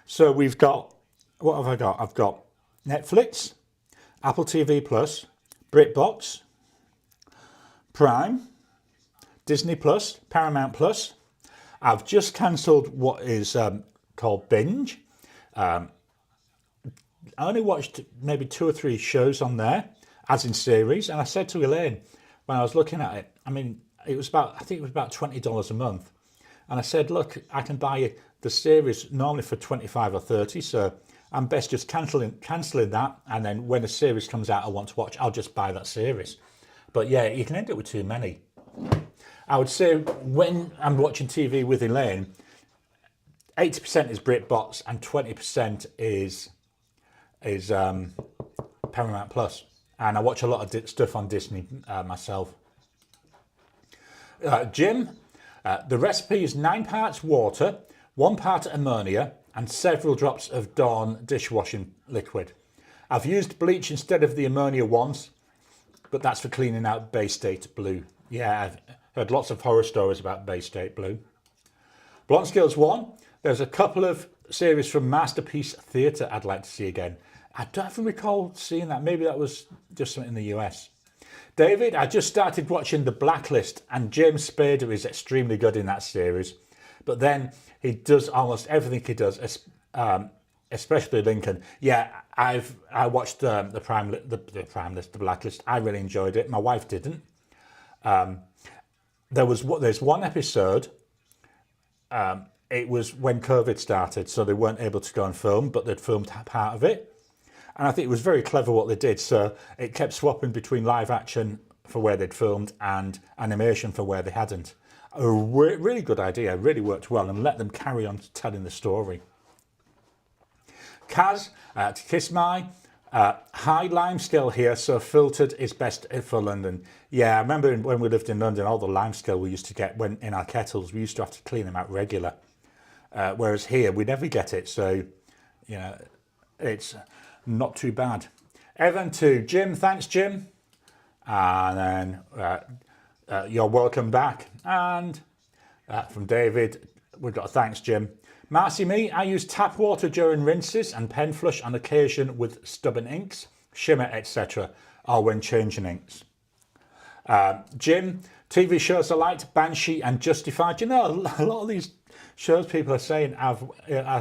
So we've got, what have I got? I've got Netflix, Apple TV Plus, BritBox, Prime, Disney Plus, Paramount Plus. I've just cancelled what is called Binge. I only watched maybe 2 or 3 shows on there, as in series. And I said to Elaine when I was looking at it, I mean, it was about, I think it was about $20 a month. And I said, look, I can buy the series normally for 25 or 30. So I'm best just cancelling that. And then when a series comes out I want to watch, I'll just buy that series. But yeah, you can end up with too many. I would say when I'm watching TV with Elaine, 80% is BritBox and 20% is Paramount Plus. And I watch a lot of stuff on Disney myself. Jim, the recipe is 9 parts water, 1 part ammonia, and several drops of Dawn dishwashing liquid. I've used bleach instead of the ammonia once, but that's for cleaning out Bay State Blue. Yeah, I've heard lots of horror stories about Bay State Blue. Blonde Scales 1, there's a couple of series from Masterpiece Theatre I'd like to see again. I don't even recall seeing that. Maybe that was just something in the US. David, I just started watching The Blacklist and James Spader is extremely good in that series. But then he does almost everything he does, especially Lincoln. Yeah, I watched the Blacklist. I really enjoyed it. My wife didn't. There's one episode. It was when COVID started, so they weren't able to go and film, but they'd filmed part of it. And I think it was very clever what they did. So it kept swapping between live action for where they'd filmed and animation for where they hadn't. A really good idea, really worked well, and let them carry on telling the story. Kaz, to Kiss My, high lime scale here, so filtered is best for London. Yeah, I remember when we lived in London, all the lime scale we used to get when in our kettles, we used to have to clean them out regular. Whereas here, we never get it, so, you know, it's not too bad. Evan to Jim, thanks Jim. And then You're welcome back. And from David, we've got a thanks, Jim. Marcy Me, I use tap water during rinses and pen flush on occasion with stubborn inks, shimmer, etc. or when changing inks. Jim, TV shows I liked, Banshee and Justified. You know, a lot of these shows people are saying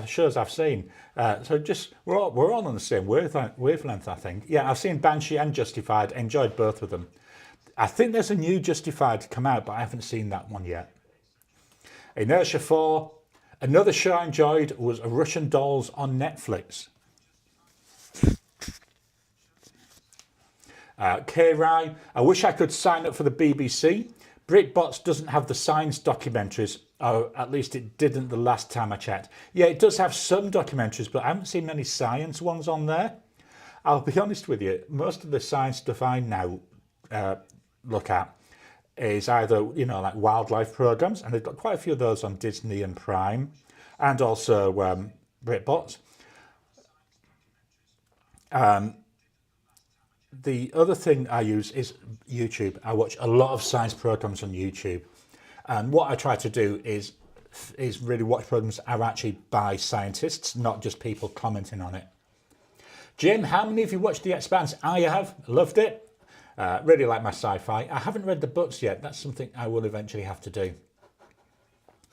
shows I've seen. So just we're all on the same wavelength, I think. Yeah, I've seen Banshee and Justified, enjoyed both of them. I think there's a new Justified come out, but I haven't seen that one yet. Inertia 4. Another show I enjoyed was Russian Dolls on Netflix. K-Rai, I wish I could sign up for the BBC. BritBox doesn't have the science documentaries, or at least it didn't the last time I checked. Yeah, it does have some documentaries, but I haven't seen many science ones on there. I'll be honest with you, most of the science stuff I now look at is either, like wildlife programs, and they've got quite a few of those on Disney and Prime, and also BritBox. The other thing I use is YouTube. I watch a lot of science programs on YouTube, and what I try to do is really watch programs that are actually by scientists, not just people commenting on it. Jim, how many of you watched The Expanse? I have, loved it. Really like my sci-fi. I haven't read the books yet. That's something I will eventually have to do.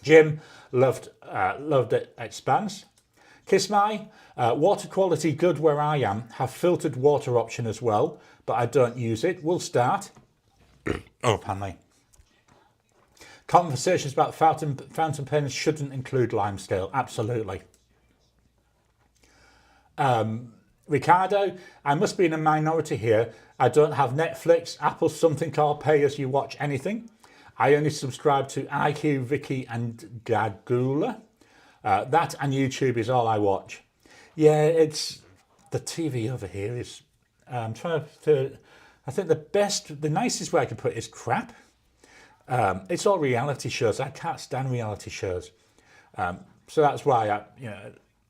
Jim, loved it. Expanse. Kiss My, water quality good where I am. Have filtered water option as well, but I don't use it. We'll start. Oh, pardon me. Conversations about fountain pens shouldn't include lime scale. Absolutely. Ricardo, I must be in a minority here. I don't have Netflix, Apple something called pay as you watch anything. I only subscribe to IQ, Vicky and Gagula. That and YouTube is all I watch. Yeah, it's the TV over here is. I'm trying to. I think the nicest way I can put it is crap. It's all reality shows. I can't stand reality shows, so that's why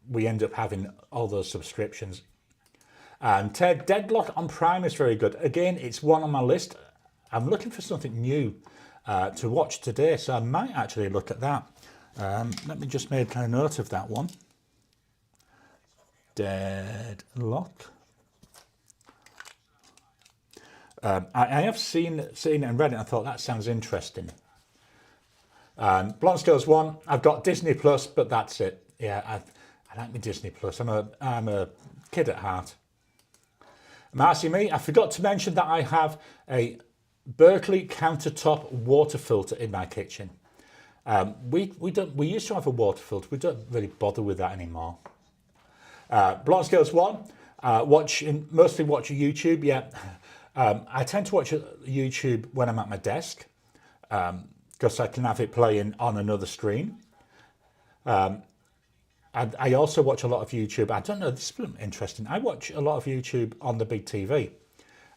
we end up having all those subscriptions. Ted, Deadlock on Prime is very good. Again, it's one on my list. I'm looking for something new to watch today, so I might actually look at that. Let me just make a note of that one. Deadlock. I have seen it and read it and I thought that sounds interesting. Blonde Scales 1, I've got Disney Plus, but that's it. Yeah, I like my Disney Plus. I'm a kid at heart. Marcy Me, I forgot to mention that I have a Berkeley countertop water filter in my kitchen. We used to have a water filter. We don't really bother with that anymore. Blonde Scales 1, mostly watch YouTube. Yeah, I tend to watch YouTube when I'm at my desk because I can have it playing on another screen. I also watch a lot of YouTube. I don't know, this is interesting. I watch a lot of YouTube on the big TV.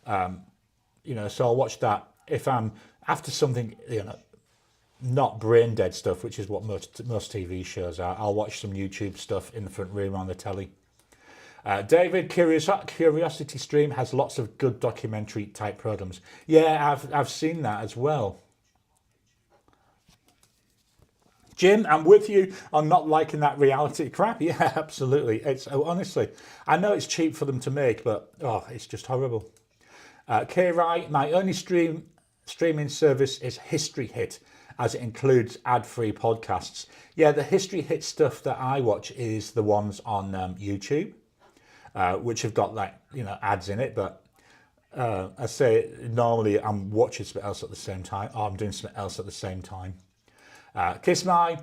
So I'll watch that if I'm after something, not brain dead stuff, which is what most TV shows are. I'll watch some YouTube stuff in the front room on the telly. David, Curiosity Stream has lots of good documentary type programs. Yeah, I've seen that as well. Jim, I'm with you on not liking that reality crap. Yeah, absolutely. It's honestly, I know it's cheap for them to make, but it's just horrible. K-Rai, my only streaming service is History Hit, as it includes ad-free podcasts. Yeah, the History Hit stuff that I watch is the ones on YouTube, which have got ads in it. But I say normally I'm watching something else at the same time, or I'm doing something else at the same time. Kiss My,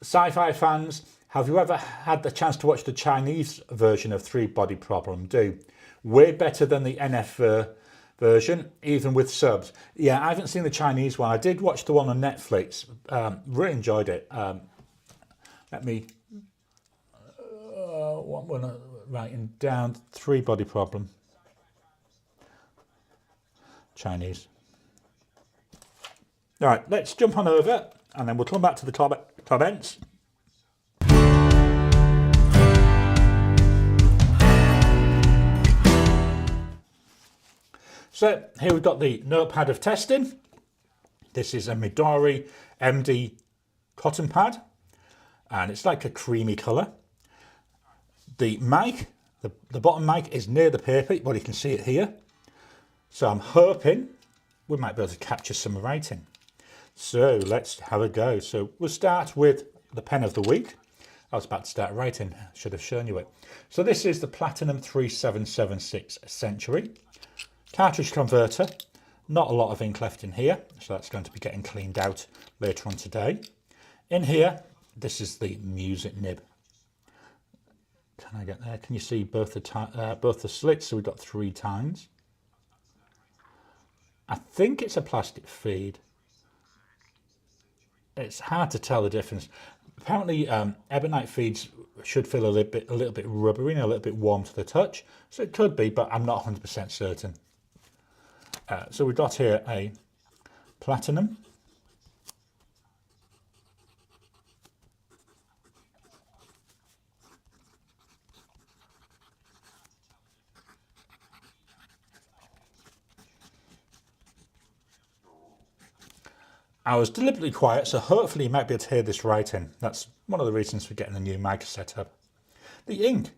sci-fi fans, have you ever had the chance to watch the Chinese version of Three Body Problem? Do. Way better than the NF version, even with subs. Yeah, I haven't seen the Chinese one. I did watch the one on Netflix. Really enjoyed it. Let me... what one I'm writing down? Three Body Problem. Chinese. All right, let's jump on over and then we'll come back to the comments. So here we've got the notepad of testing. This is a Midori MD cotton pad, and it's like a creamy colour. The mic, the bottom mic is near the paper, but you can see it here. So I'm hoping we might be able to capture some writing. So let's have a go. So we'll start with the pen of the week. I was about to start writing, should have shown you it. So this is the Platinum 3776 Century. Cartridge converter, not a lot of ink left in here, so that's going to be getting cleaned out later on today. In here, this is the music nib. Can I get there? Can you see both the slits? So we've got 3 tines. I think it's a plastic feed. It's hard to tell the difference. Apparently, ebonite feeds should feel a little bit rubbery and a little bit warm to the touch. So it could be, but I'm not 100% certain. So we've got here a platinum. I was deliberately quiet, so hopefully you might be able to hear this writing. That's one of the reasons for getting a new mic set up. The ink.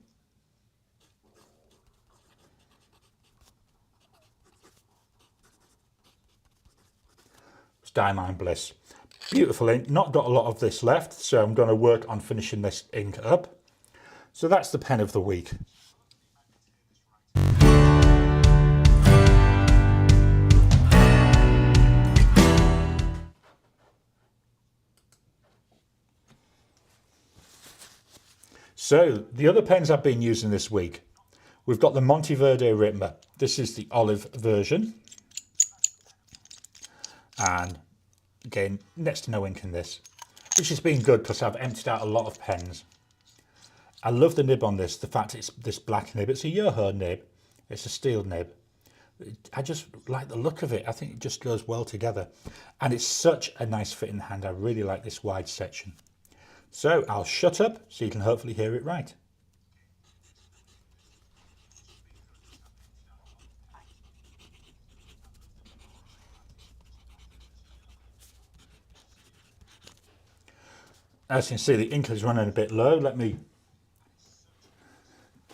It's Diamine Bliss. Beautiful ink. Not got a lot of this left, so I'm going to work on finishing this ink up. So that's the pen of the week. So the other pens I've been using this week, we've got the Monteverde Ritma. This is the olive version. And again, next to no ink in this, which has been good because I've emptied out a lot of pens. I love the nib on this, the fact it's this black nib. It's a Yoho nib, it's a steel nib. I just like the look of it. I think it just goes well together. And it's such a nice fit in the hand. I really like this wide section. So I'll shut up so you can hopefully hear it right. As you can see, the ink is running a bit low. Let me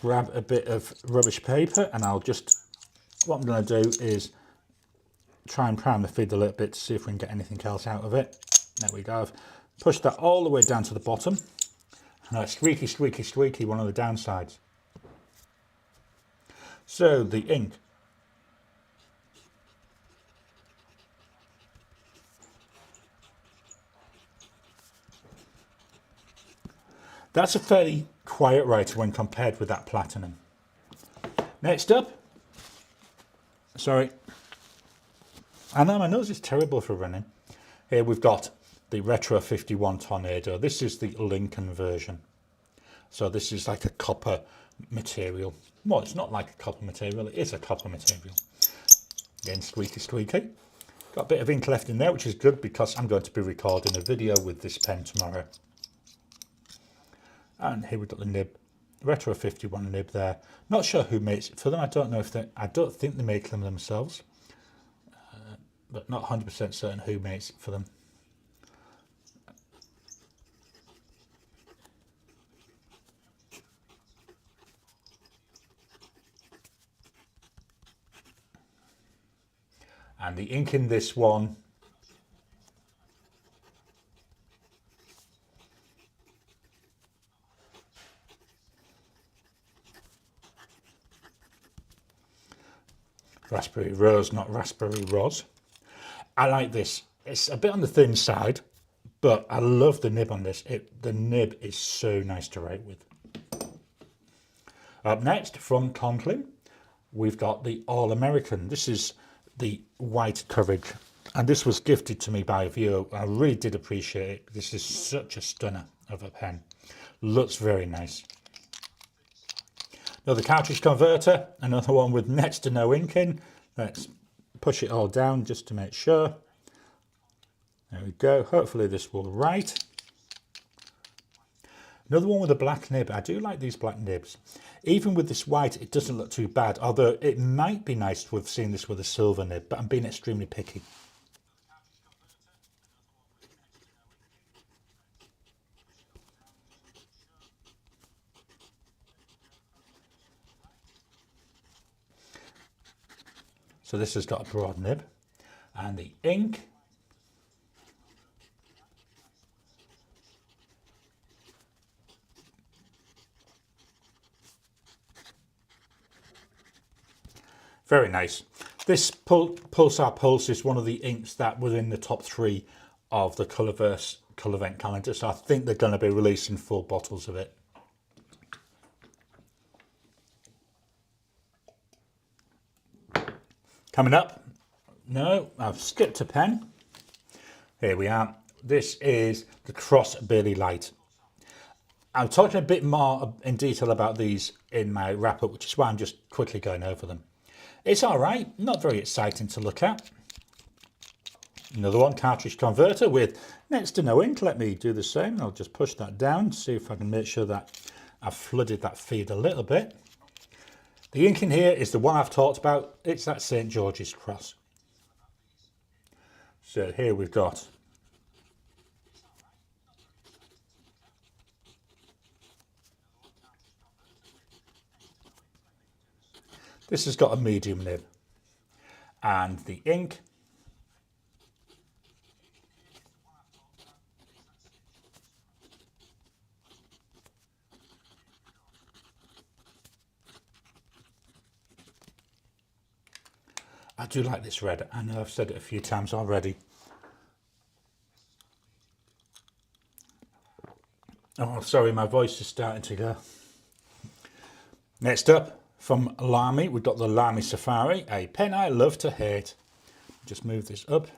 grab a bit of rubbish paper and what I'm going to do is try and prime the feed a little bit to see if we can get anything else out of it. There we go. I've pushed that all the way down to the bottom. Now it's squeaky, squeaky, squeaky, one of the downsides. So the ink. That's a fairly quiet writer when compared with that platinum. Next up, sorry, I know my nose is terrible for running. Here we've got the Retro 51 Tornado. This is the Lincoln version. So this is like a copper material. Well, it's not like a copper material, it is a copper material. Again, squeaky, squeaky. Got a bit of ink left in there, which is good because I'm going to be recording a video with this pen tomorrow. And here we've got the nib, Retro 51 nib there. Not sure who makes it for them. I don't know if I don't think they make them themselves, but not 100% certain who makes it for them. And the ink in this one Raspberry Rose, not Raspberry Rose. I like this. It's a bit on the thin side, but I love the nib on this. The nib is so nice to write with. Up next, from Conklin, we've got the All American. This is the white coverage, and this was gifted to me by a viewer. I really did appreciate it. This is such a stunner of a pen. Looks very nice. Another cartridge converter, another one with next to no ink in. Let's push it all down just to make sure. There we go. Hopefully this will write. Another one with a black nib. I do like these black nibs. Even with this white, it doesn't look too bad, although it might be nice to have seen this with a silver nib, but I'm being extremely picky. So this has got a broad nib, and the ink very nice. This Pulsar Pulse is one of the inks that was in the top 3 of the Colourverse Colourvent calendar, so I think they're going to be releasing full bottles of it. Coming up, no, I've skipped a pen. Here we are. This is the Cross Burley Light. I'm talking a bit more in detail about these in my wrap up, which is why I'm just quickly going over them. It's all right, not very exciting to look at. Another one, cartridge converter with next to no ink. Let me do the same. I'll just push that down, see if I can make sure that I've flooded that feed a little bit. The ink in here is the one I've talked about. It's that St. George's Cross. So here we've got this has got a medium nib, and the ink I do like this red. I know I've said it a few times already. Oh, sorry, my voice is starting to go. Next up, from Lamy, we've got the Lamy Safari, a pen I love to hate. Just move this up.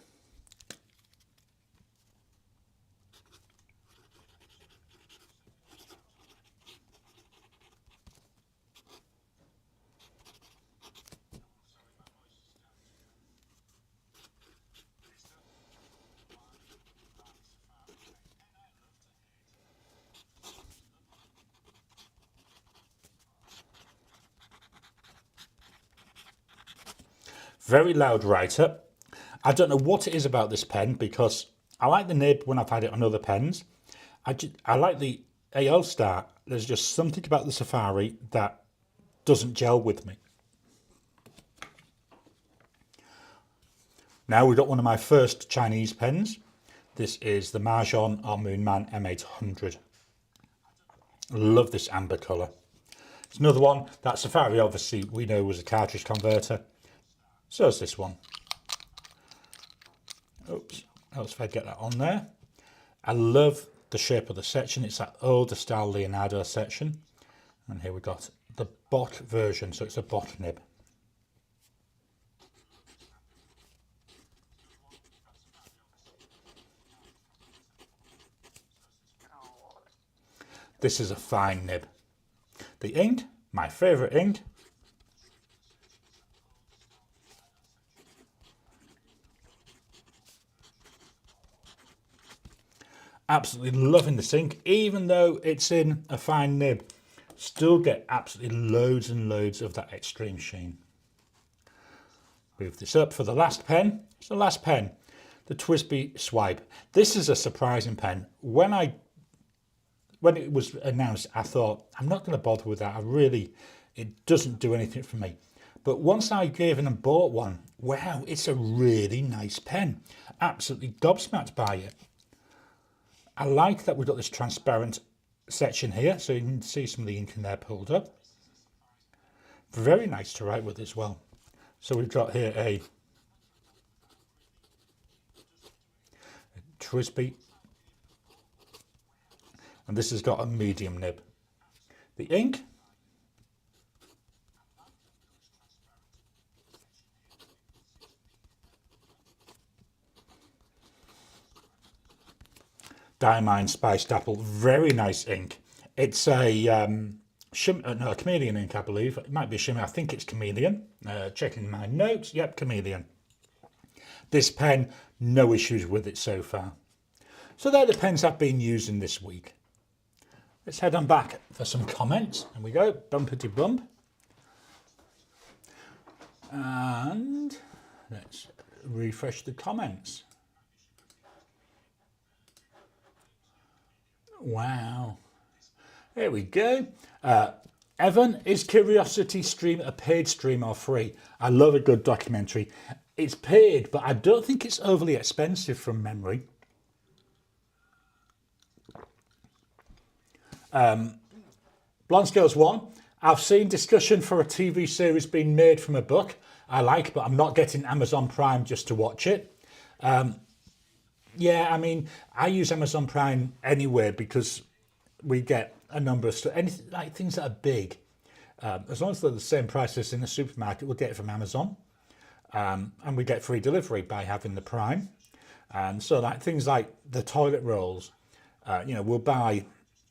Very loud writer. I don't know what it is about this pen, because I like the nib when I've had it on other pens. I like the AL Star. There's just something about the Safari that doesn't gel with me. Now we've got one of my first Chinese pens. This is the Mahjong or Moonman M800. Love this amber colour. It's another one. That Safari obviously we know was a cartridge converter. So is this one. Oops, else if I get that on there. I love the shape of the section. It's that older style Leonardo section. And here we got the bot version, so it's a bot nib. This is a fine nib. The ink, my favourite ink. Absolutely loving this ink, even though it's in a fine nib. Still get absolutely loads and loads of that extreme sheen. Move this up for the last pen. It's the last pen, the TWSBI Swipe. This is a surprising pen. When it was announced, I thought, I'm not going to bother with that. It doesn't do anything for me. But once I gave in and bought one, wow, it's a really nice pen. Absolutely gobsmacked by it. I like that we've got this transparent section here, so you can see some of the ink in there pulled up. Very nice to write with as well. So we've got here a TWSBI, and this has got a medium nib. The ink, Diamine Spiced Apple, very nice ink. It's a chameleon ink, I believe. It might be a shimmer. I think it's chameleon. Checking my notes. Yep, chameleon. This pen, no issues with it so far. So they're the pens I've been using this week. Let's head on back for some comments. Here we go, bumpity bump. And let's refresh the comments. Wow. There we go. Evan, is Curiosity Stream a paid stream or free? I love a good documentary. It's paid, but I don't think it's overly expensive from memory. Blonde Scales 1. I've seen discussion for a TV series being made from a book I like, but I'm not getting Amazon Prime just to watch it. Yeah, I mean, I use Amazon Prime anyway because we get a number of stuff, anything like things that are big. As long as they're the same price as in the supermarket, we'll get it from Amazon. And we get free delivery by having the Prime. And so like things like the toilet rolls, we'll buy,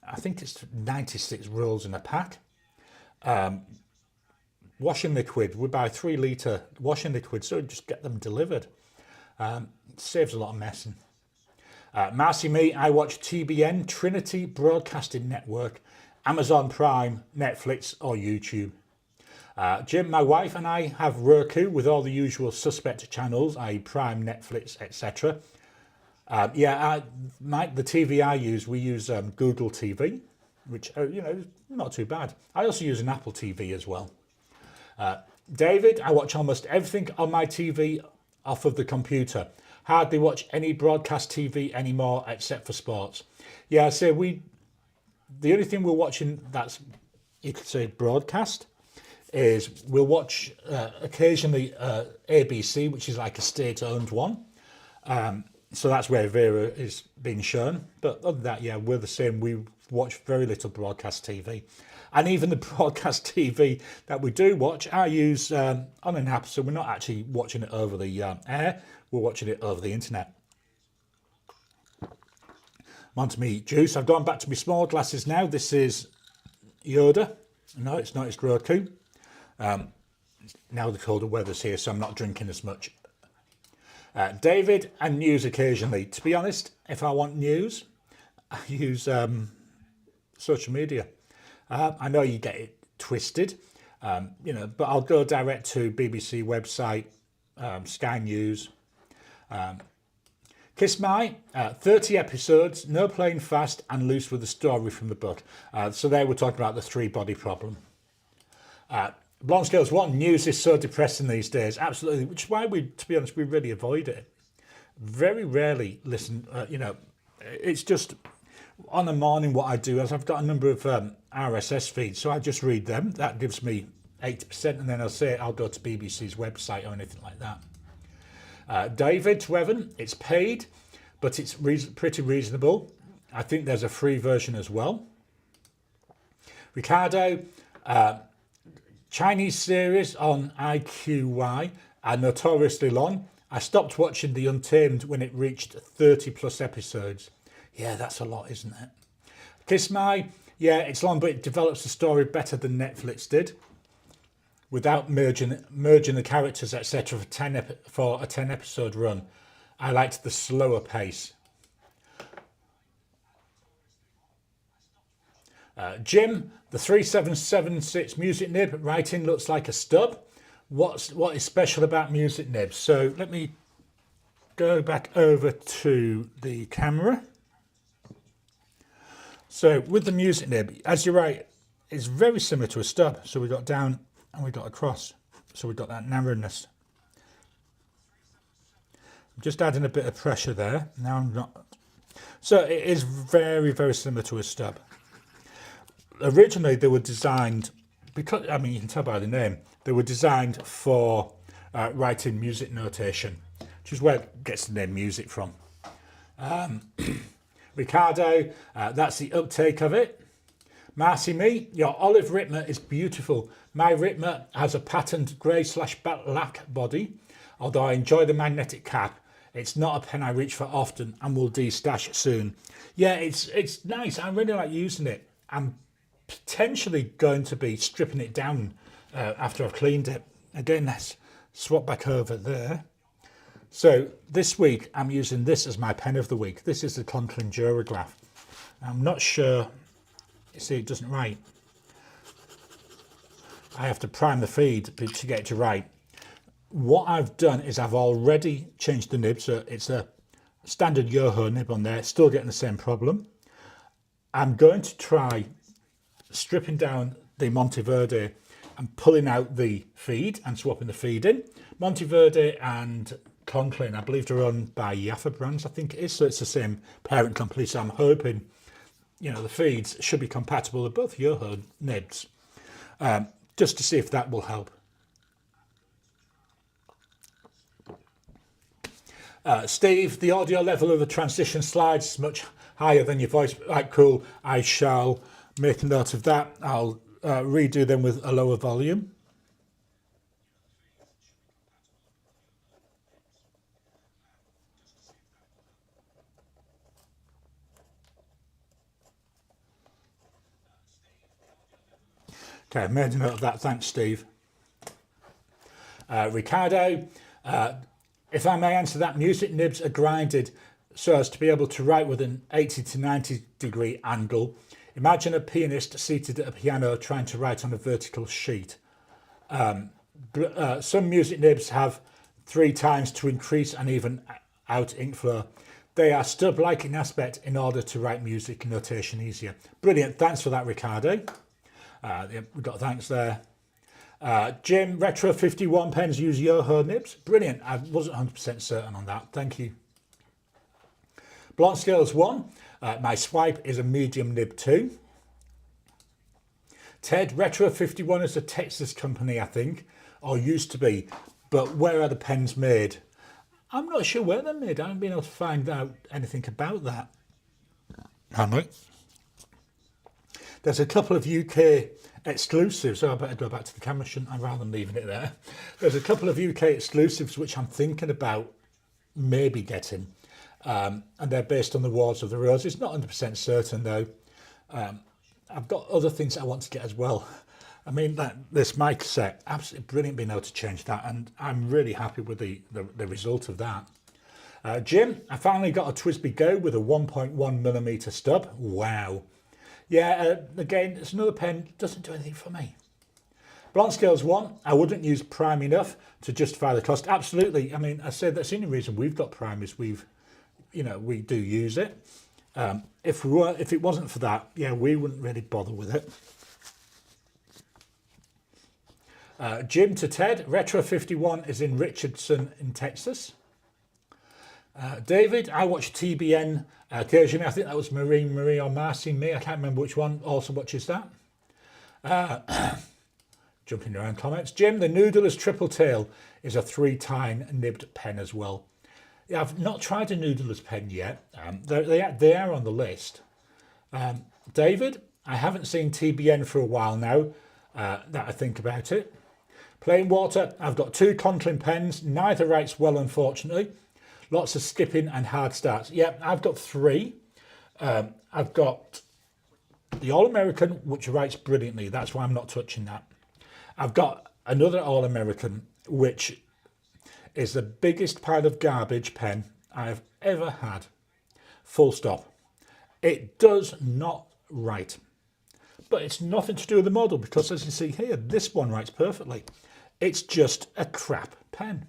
I think it's 96 rolls in a pack. Washing liquid, we buy 3 litre washing liquid, so just get them delivered. It saves a lot of messing. Marcy Me, I watch TBN, Trinity Broadcasting Network, Amazon Prime, Netflix or YouTube. Jim, my wife and I have Roku with all the usual suspect channels, i.e. Prime, Netflix, etc. The TV I use, we use Google TV, which, not too bad. I also use an Apple TV as well. David, I watch almost everything on my TV off of the computer. Hardly watch any broadcast TV anymore except for sports. Yeah, so the only thing we're watching that's, you could say, broadcast is we'll watch occasionally ABC, which is like a state-owned one. So that's where Vera is being shown. But other than that, yeah, we're the same. We watch very little broadcast TV. And even the broadcast TV that we do watch, I use on an app, so we're not actually watching it over the air, we're watching it over the internet. On to me juice. I've gone back to my small glasses now. This is Yoda. No, it's not, it's Roku. Now the colder weather's here, so I'm not drinking as much. David, and news occasionally. To be honest, if I want news, I use social media. I know you get it twisted, but I'll go direct to BBC website, Sky News. Kiss My, 30 episodes, no playing fast and loose with the story from the book. So there we're talking about the 3-body problem. Blonde Scales 1, news is so depressing these days. Absolutely, which is why to be honest, we really avoid it. Very rarely listen, it's just on the morning what I do is I've got a number of RSS feeds, so I just read them. That gives me 80%, and then I'll go to BBC's website or anything like that. David to Evan, it's paid, but it's pretty reasonable. I think there's a free version as well. Ricardo, Chinese series on IQY are notoriously long. I stopped watching The Untamed when it reached 30 plus episodes. Yeah, that's a lot, isn't it? Kiss My, yeah, it's long, but it develops the story better than Netflix did, without merging the characters, etc. for a 10 episode run. I liked the slower pace. Jim, the 3776 music nib writing looks like a stub. What is special about music nibs? So let me go back over to the camera. So with the music nib, as you're right, it's very similar to a stub. So we got down and we got across. So we got that narrowness. I'm just adding a bit of pressure there. Now I'm not. So it is very, very similar to a stub. Originally they were designed, because, I mean, you can tell by the name, they were designed for writing music notation, which is where it gets the name music from. Ricardo, that's the uptake of it. Marcy Me, your olive Ritma is beautiful. My Ritma has a patterned grey/black body, although I enjoy the magnetic cap. It's not a pen I reach for often and will de-stash soon. Yeah, it's nice. I really like using it. I'm potentially going to be stripping it down after I've cleaned it. Again, let's swap back over there. So this week I'm using this as my pen of the week. This is the Conklin Durograph. I'm not sure, you see it doesn't write. I have to prime the feed to get it to write. What I've done is I've already changed the nib, so it's a standard Yoho nib on there, still getting the same problem. I'm going to try stripping down the Monteverde and pulling out the feed and swapping the feed in. Monteverde and Conklin, I believe, are owned by Yaffa Brands, I think it is, so it's the same parent company. So I'm hoping, you know, the feeds should be compatible with both Yoho nibs, just to see if that will help. Steve, the audio level of the transition slides is much higher than your voice. Right, cool. I shall make a note of that. I'll redo them with a lower volume. Okay, I've made a note of that. Thanks, Steve. Ricardo, if I may answer that, music nibs are grinded so as to be able to write with an 80 to 90 degree angle. Imagine a pianist seated at a piano trying to write on a vertical sheet. Some music nibs have 3 times to increase and even out ink flow. They are stub-like in aspect in order to write music notation easier. Brilliant, thanks for that, Ricardo. We've got thanks there. Jim, Retro 51 pens use Yoho nibs. Brilliant. I wasn't 100% certain on that. Thank you. Blunt Scales 1. My swipe is a medium nib 2. Ted, Retro 51 is a Texas company, I think, or used to be. But where are the pens made? I'm not sure where they're made. I haven't been able to find out anything about that. Hamlet. There's a couple of UK exclusives. So I better go back to the camera, shouldn't I, rather than leaving it there. There's a couple of UK exclusives which I'm thinking about maybe getting. And they're based on the Wars of the Roses. Not 100% certain though. I've got other things I want to get as well. I mean, this mic set, absolutely brilliant being able to change that, and I'm really happy with the result of that. Jim, I finally got a TWSBI Go with a 1.1mm stub. Wow. Yeah, again, it's another pen, doesn't do anything for me. Blunt Scales 1, I wouldn't use prime enough to justify the cost. Absolutely. I mean, I said that's the only reason we've got prime is we do use it. If it wasn't for that, yeah, we wouldn't really bother with it. Jim to Ted, Retro 51 is in Richardson in Texas. David, I watch TBN occasionally. I think that was Marie or Marcy Me. I can't remember which one also watches that. Jumping around comments. Jim, the Noodler's Triple Tail is a 3-tine nibbed pen as well. Yeah, I've not tried a Noodler's pen yet. They are on the list. David, I haven't seen TBN for a while now that I think about it. Plain Water, I've got 2 Conklin pens. Neither writes well, unfortunately. Lots of skipping and hard starts. Yeah, I've got 3. I've got the All-American, which writes brilliantly. That's why I'm not touching that. I've got another All-American, which is the biggest pile of garbage pen I've ever had. Full stop. It does not write. But it's nothing to do with the model, because as you see here, this one writes perfectly. It's just a crap pen.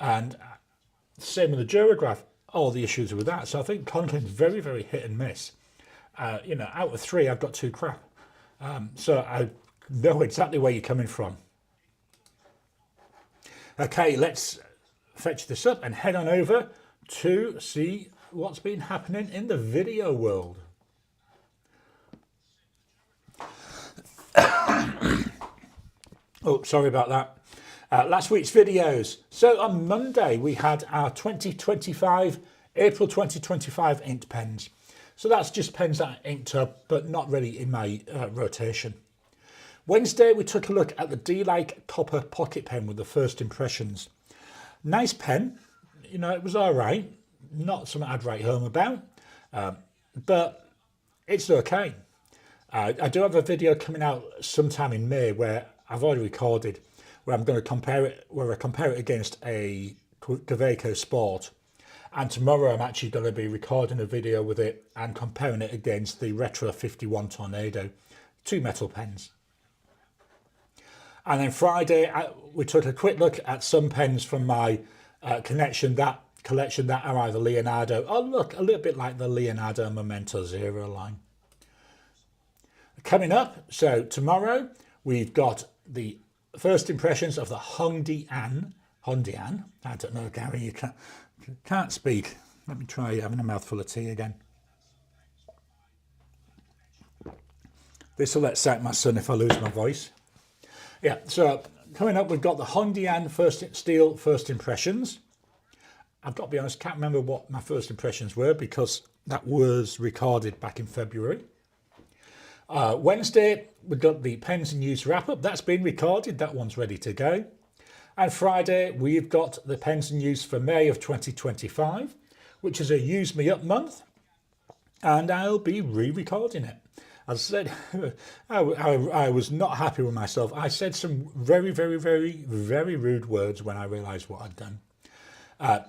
And same with the Durograph, all the issues with that. So I think Conklin's very, very hit and miss. Out of 3, I've got 2 crap. So I know exactly where you're coming from. Okay, let's fetch this up and head on over to see what's been happening in the video world. Oh, sorry about that. Last week's videos. So on Monday, we had our April 2025 inked pens. So that's just pens that I inked up, but not really in my rotation. Wednesday, we took a look at the D-Like Copper Pocket Pen with the first impressions. Nice pen. It was all right. Not something I'd write home about, but it's okay. I do have a video coming out sometime in May where I've already recorded, where I'm going to compare it against a Kaweco Sport. And tomorrow I'm actually going to be recording a video with it and comparing it against the Retro 51 Tornado, 2 metal pens. And then Friday, we took a quick look at some pens from my collection that are either Leonardo, or look a little bit like the Leonardo Memento Zero line. Coming up, so tomorrow We've got the first impressions of the Hongdian. Hongdian. I don't know, Gary, you can't speak. Let me try having a mouthful of tea again. This will excite my son if I lose my voice. Yeah, so coming up, we've got the Hongdian Steel First Impressions. I've got to be honest, can't remember what my first impressions were because that was recorded back in February. Wednesday, we've got the Pens and Use wrap-up. That's been recorded. That one's ready to go. And Friday, we've got the Pens and Use for May of 2025, which is a Use Me Up month. And I'll be re-recording it. As I said, I was not happy with myself. I said some very, very, very, very rude words when I realised what I'd done.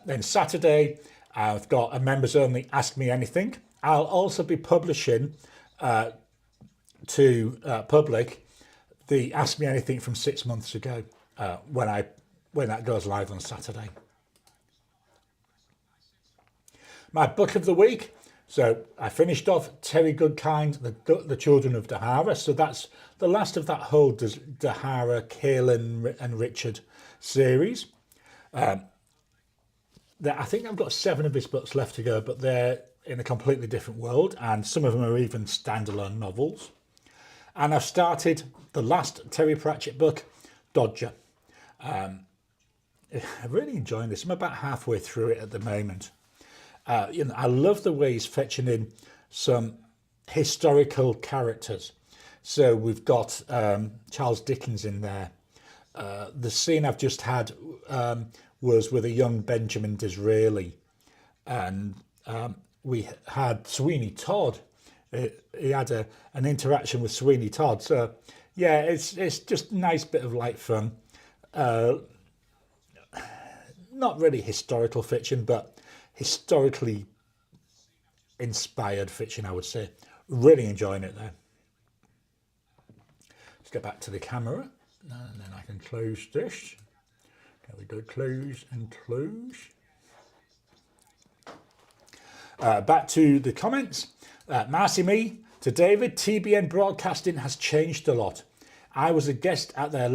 Then Saturday, I've got a members only Ask Me Anything. I'll also be publishing to public the Ask Me Anything from 6 months ago when that goes live on Saturday. My book of the week. So I finished off Terry Goodkind, the Children of Dahara. So that's the last of that whole Dahara, Kaelin and Richard series. I think I've got 7 of his books left to go, but they're in a completely different world, and some of them are even standalone novels. And I've started the last Terry Pratchett book, Dodger. I'm really enjoying this. I'm about halfway through it at the moment. I love the way he's fetching in some historical characters. So we've got Charles Dickens in there. The scene I've just had was with a young Benjamin Disraeli, and we had Sweeney Todd. He had an interaction with Sweeney Todd. So yeah, it's just a nice bit of light fun. Not really historical fiction, but historically inspired fiction, I would say. Really enjoying it there. Let's get back to the camera, and then I can close this. There we go, close and close. Back to the comments. Marcy Me to David, TBN Broadcasting has changed a lot. I was a guest at their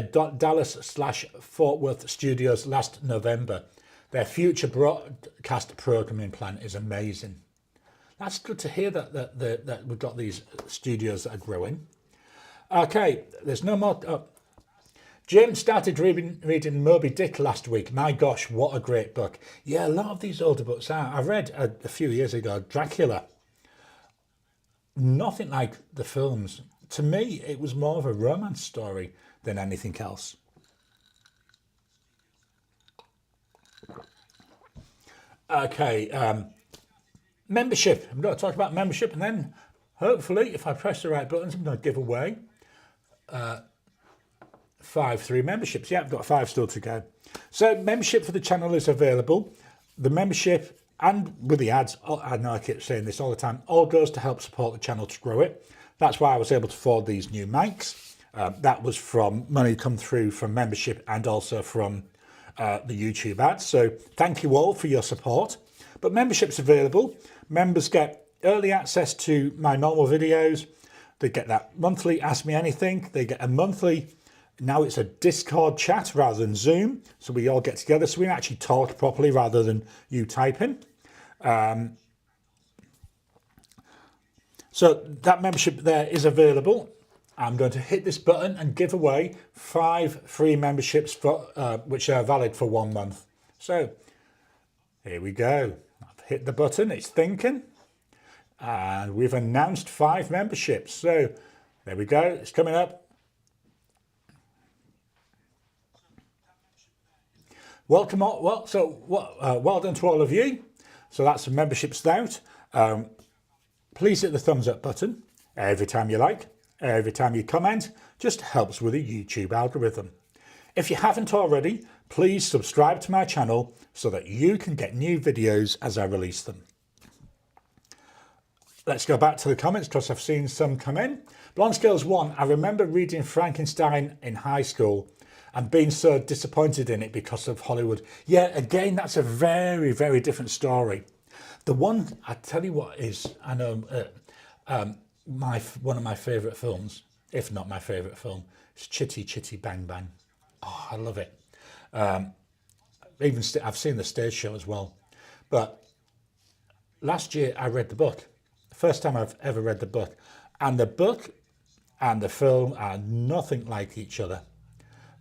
Dallas/Fort Worth studios last November. Their future broadcast programming plan is amazing. That's good to hear that we've got these studios that are growing. Okay, there's no more. Jim started reading Moby Dick last week. My gosh, what a great book. Yeah, a lot of these older books are. I read a few years ago, Dracula. Nothing like the films. To me, it was more of a romance story than anything else. Okay, membership. I'm going to talk about membership, and then hopefully, if I press the right buttons, I'm going to give away 5 free memberships. Yeah, I've got 5 still to go. So membership for the channel is available. The membership and with the ads, I know I keep saying this all the time, all goes to help support the channel to grow it. That's why I was able to afford these new mics. That was from money come through from membership and also from the YouTube ads. So thank you all for your support. But membership's available. Members get early access to my normal videos. They get that monthly Ask Me Anything. They get a monthly, now it's a Discord chat rather than Zoom. So we all get together so we can actually talk properly rather than you typing. So that membership there is available. I'm going to hit this button and give away 5 free memberships for which are valid for 1 month. So here we go. I've hit the button, it's thinking, and we've announced 5 memberships. So there we go, it's coming up. Welcome all, well done to all of you. So that's the memberships out. Please hit the thumbs up button every time you like. Every time you comment, just helps with the YouTube algorithm. If you haven't already, please subscribe to my channel so that you can get new videos as I release them. Let's go back to the comments because I've seen some come in. Blonde Scales 1, I remember reading Frankenstein in high school and being so disappointed in it because of Hollywood. Yeah, again, that's a very, very different story. The one, I tell you what is, I know, one of my favourite films if not my favourite film. It's Chitty Chitty Bang Bang. Oh, I love it. Even I've seen the stage show as well. But last year I read the book. First time I've ever read the book. And the book and the film are nothing like each other.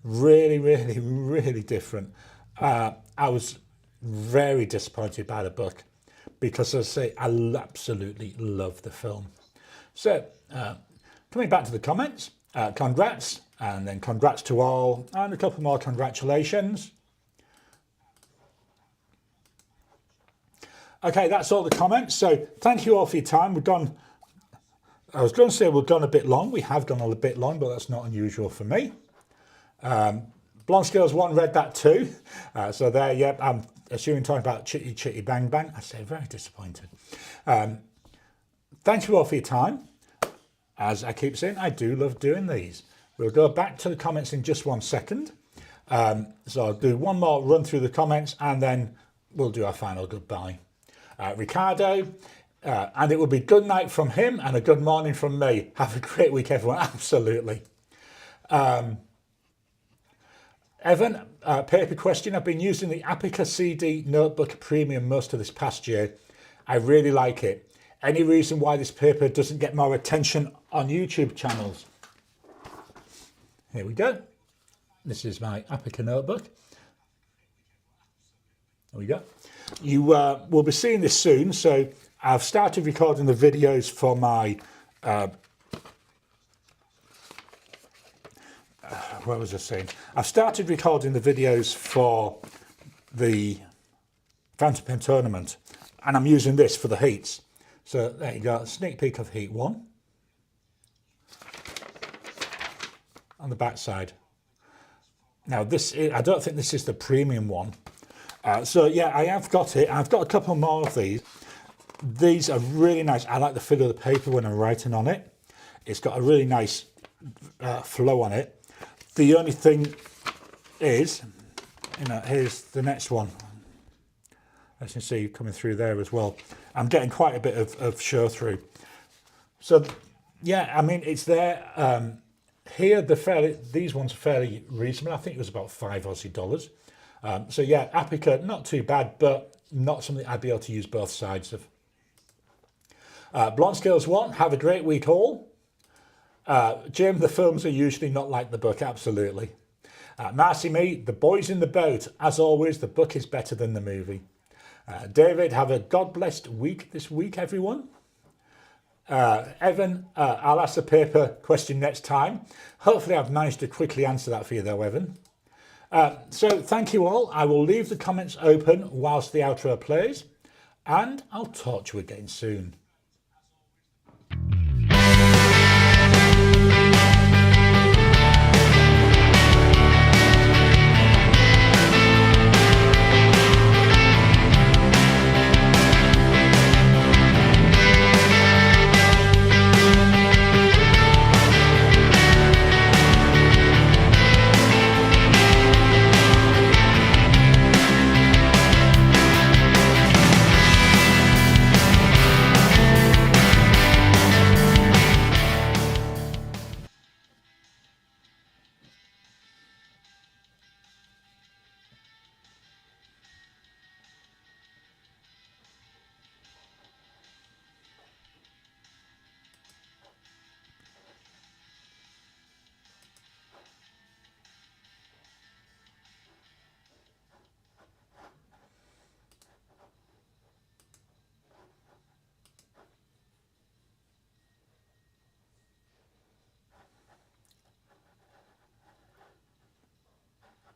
Really, really, really different. I was very disappointed by the book because, as I say, I absolutely love the film. So, coming back to the comments, congrats, and then congrats to all, and a couple more congratulations. Okay, that's all the comments. So thank you all for your time. We've gone, I was going to say we've gone a bit long. We have gone a bit long, but that's not unusual for me. Blonde Scales 1 read that too. So there, yep, I'm assuming talking about Chitty Chitty Bang Bang. I say very disappointed. Thank you all for your time. As I keep saying, I do love doing these. We'll go back to the comments in just 1 second. So I'll do one more run through the comments and then we'll do our final goodbye. Ricardo, and it will be good night from him and a good morning from me. Have a great week, everyone. Absolutely. Evan, paper question. I've been using the Apica CD Notebook Premium most of this past year. I really like it. Any reason why this paper doesn't get more attention on YouTube channels? Here we go. This is my Apica notebook. There we go. You will be seeing this soon. So I've started recording the videos for my, what was I saying? I've started recording the videos for the Fountain Pen Tournament, and I'm using this for the heats. So there you go, a sneak peek of heat 1 on the back side. Now this, I don't think this is the premium one. So yeah, I have got it. I've got a couple more of these. These are really nice. I like the feel of the paper when I'm writing on it. It's got a really nice flow on it. The only thing is, here's the next one. As you can see, coming through there as well. I'm getting quite a bit of show through. So yeah, I mean, it's there. Here, these ones are fairly reasonable. I think it was about $5 Aussie. So yeah, Apica, not too bad, but not something I'd be able to use both sides of. Blonde Scales 1, have a great week all. Jim, the films are usually not like the book, absolutely. Marcy Me, the boys in the boat. As always, the book is better than the movie. David, have a God-blessed week this week, everyone. Evan, I'll ask the paper question next time. Hopefully I've managed to quickly answer that for you though, Evan. So thank you all. I will leave the comments open whilst the outro plays, and I'll talk to you again soon.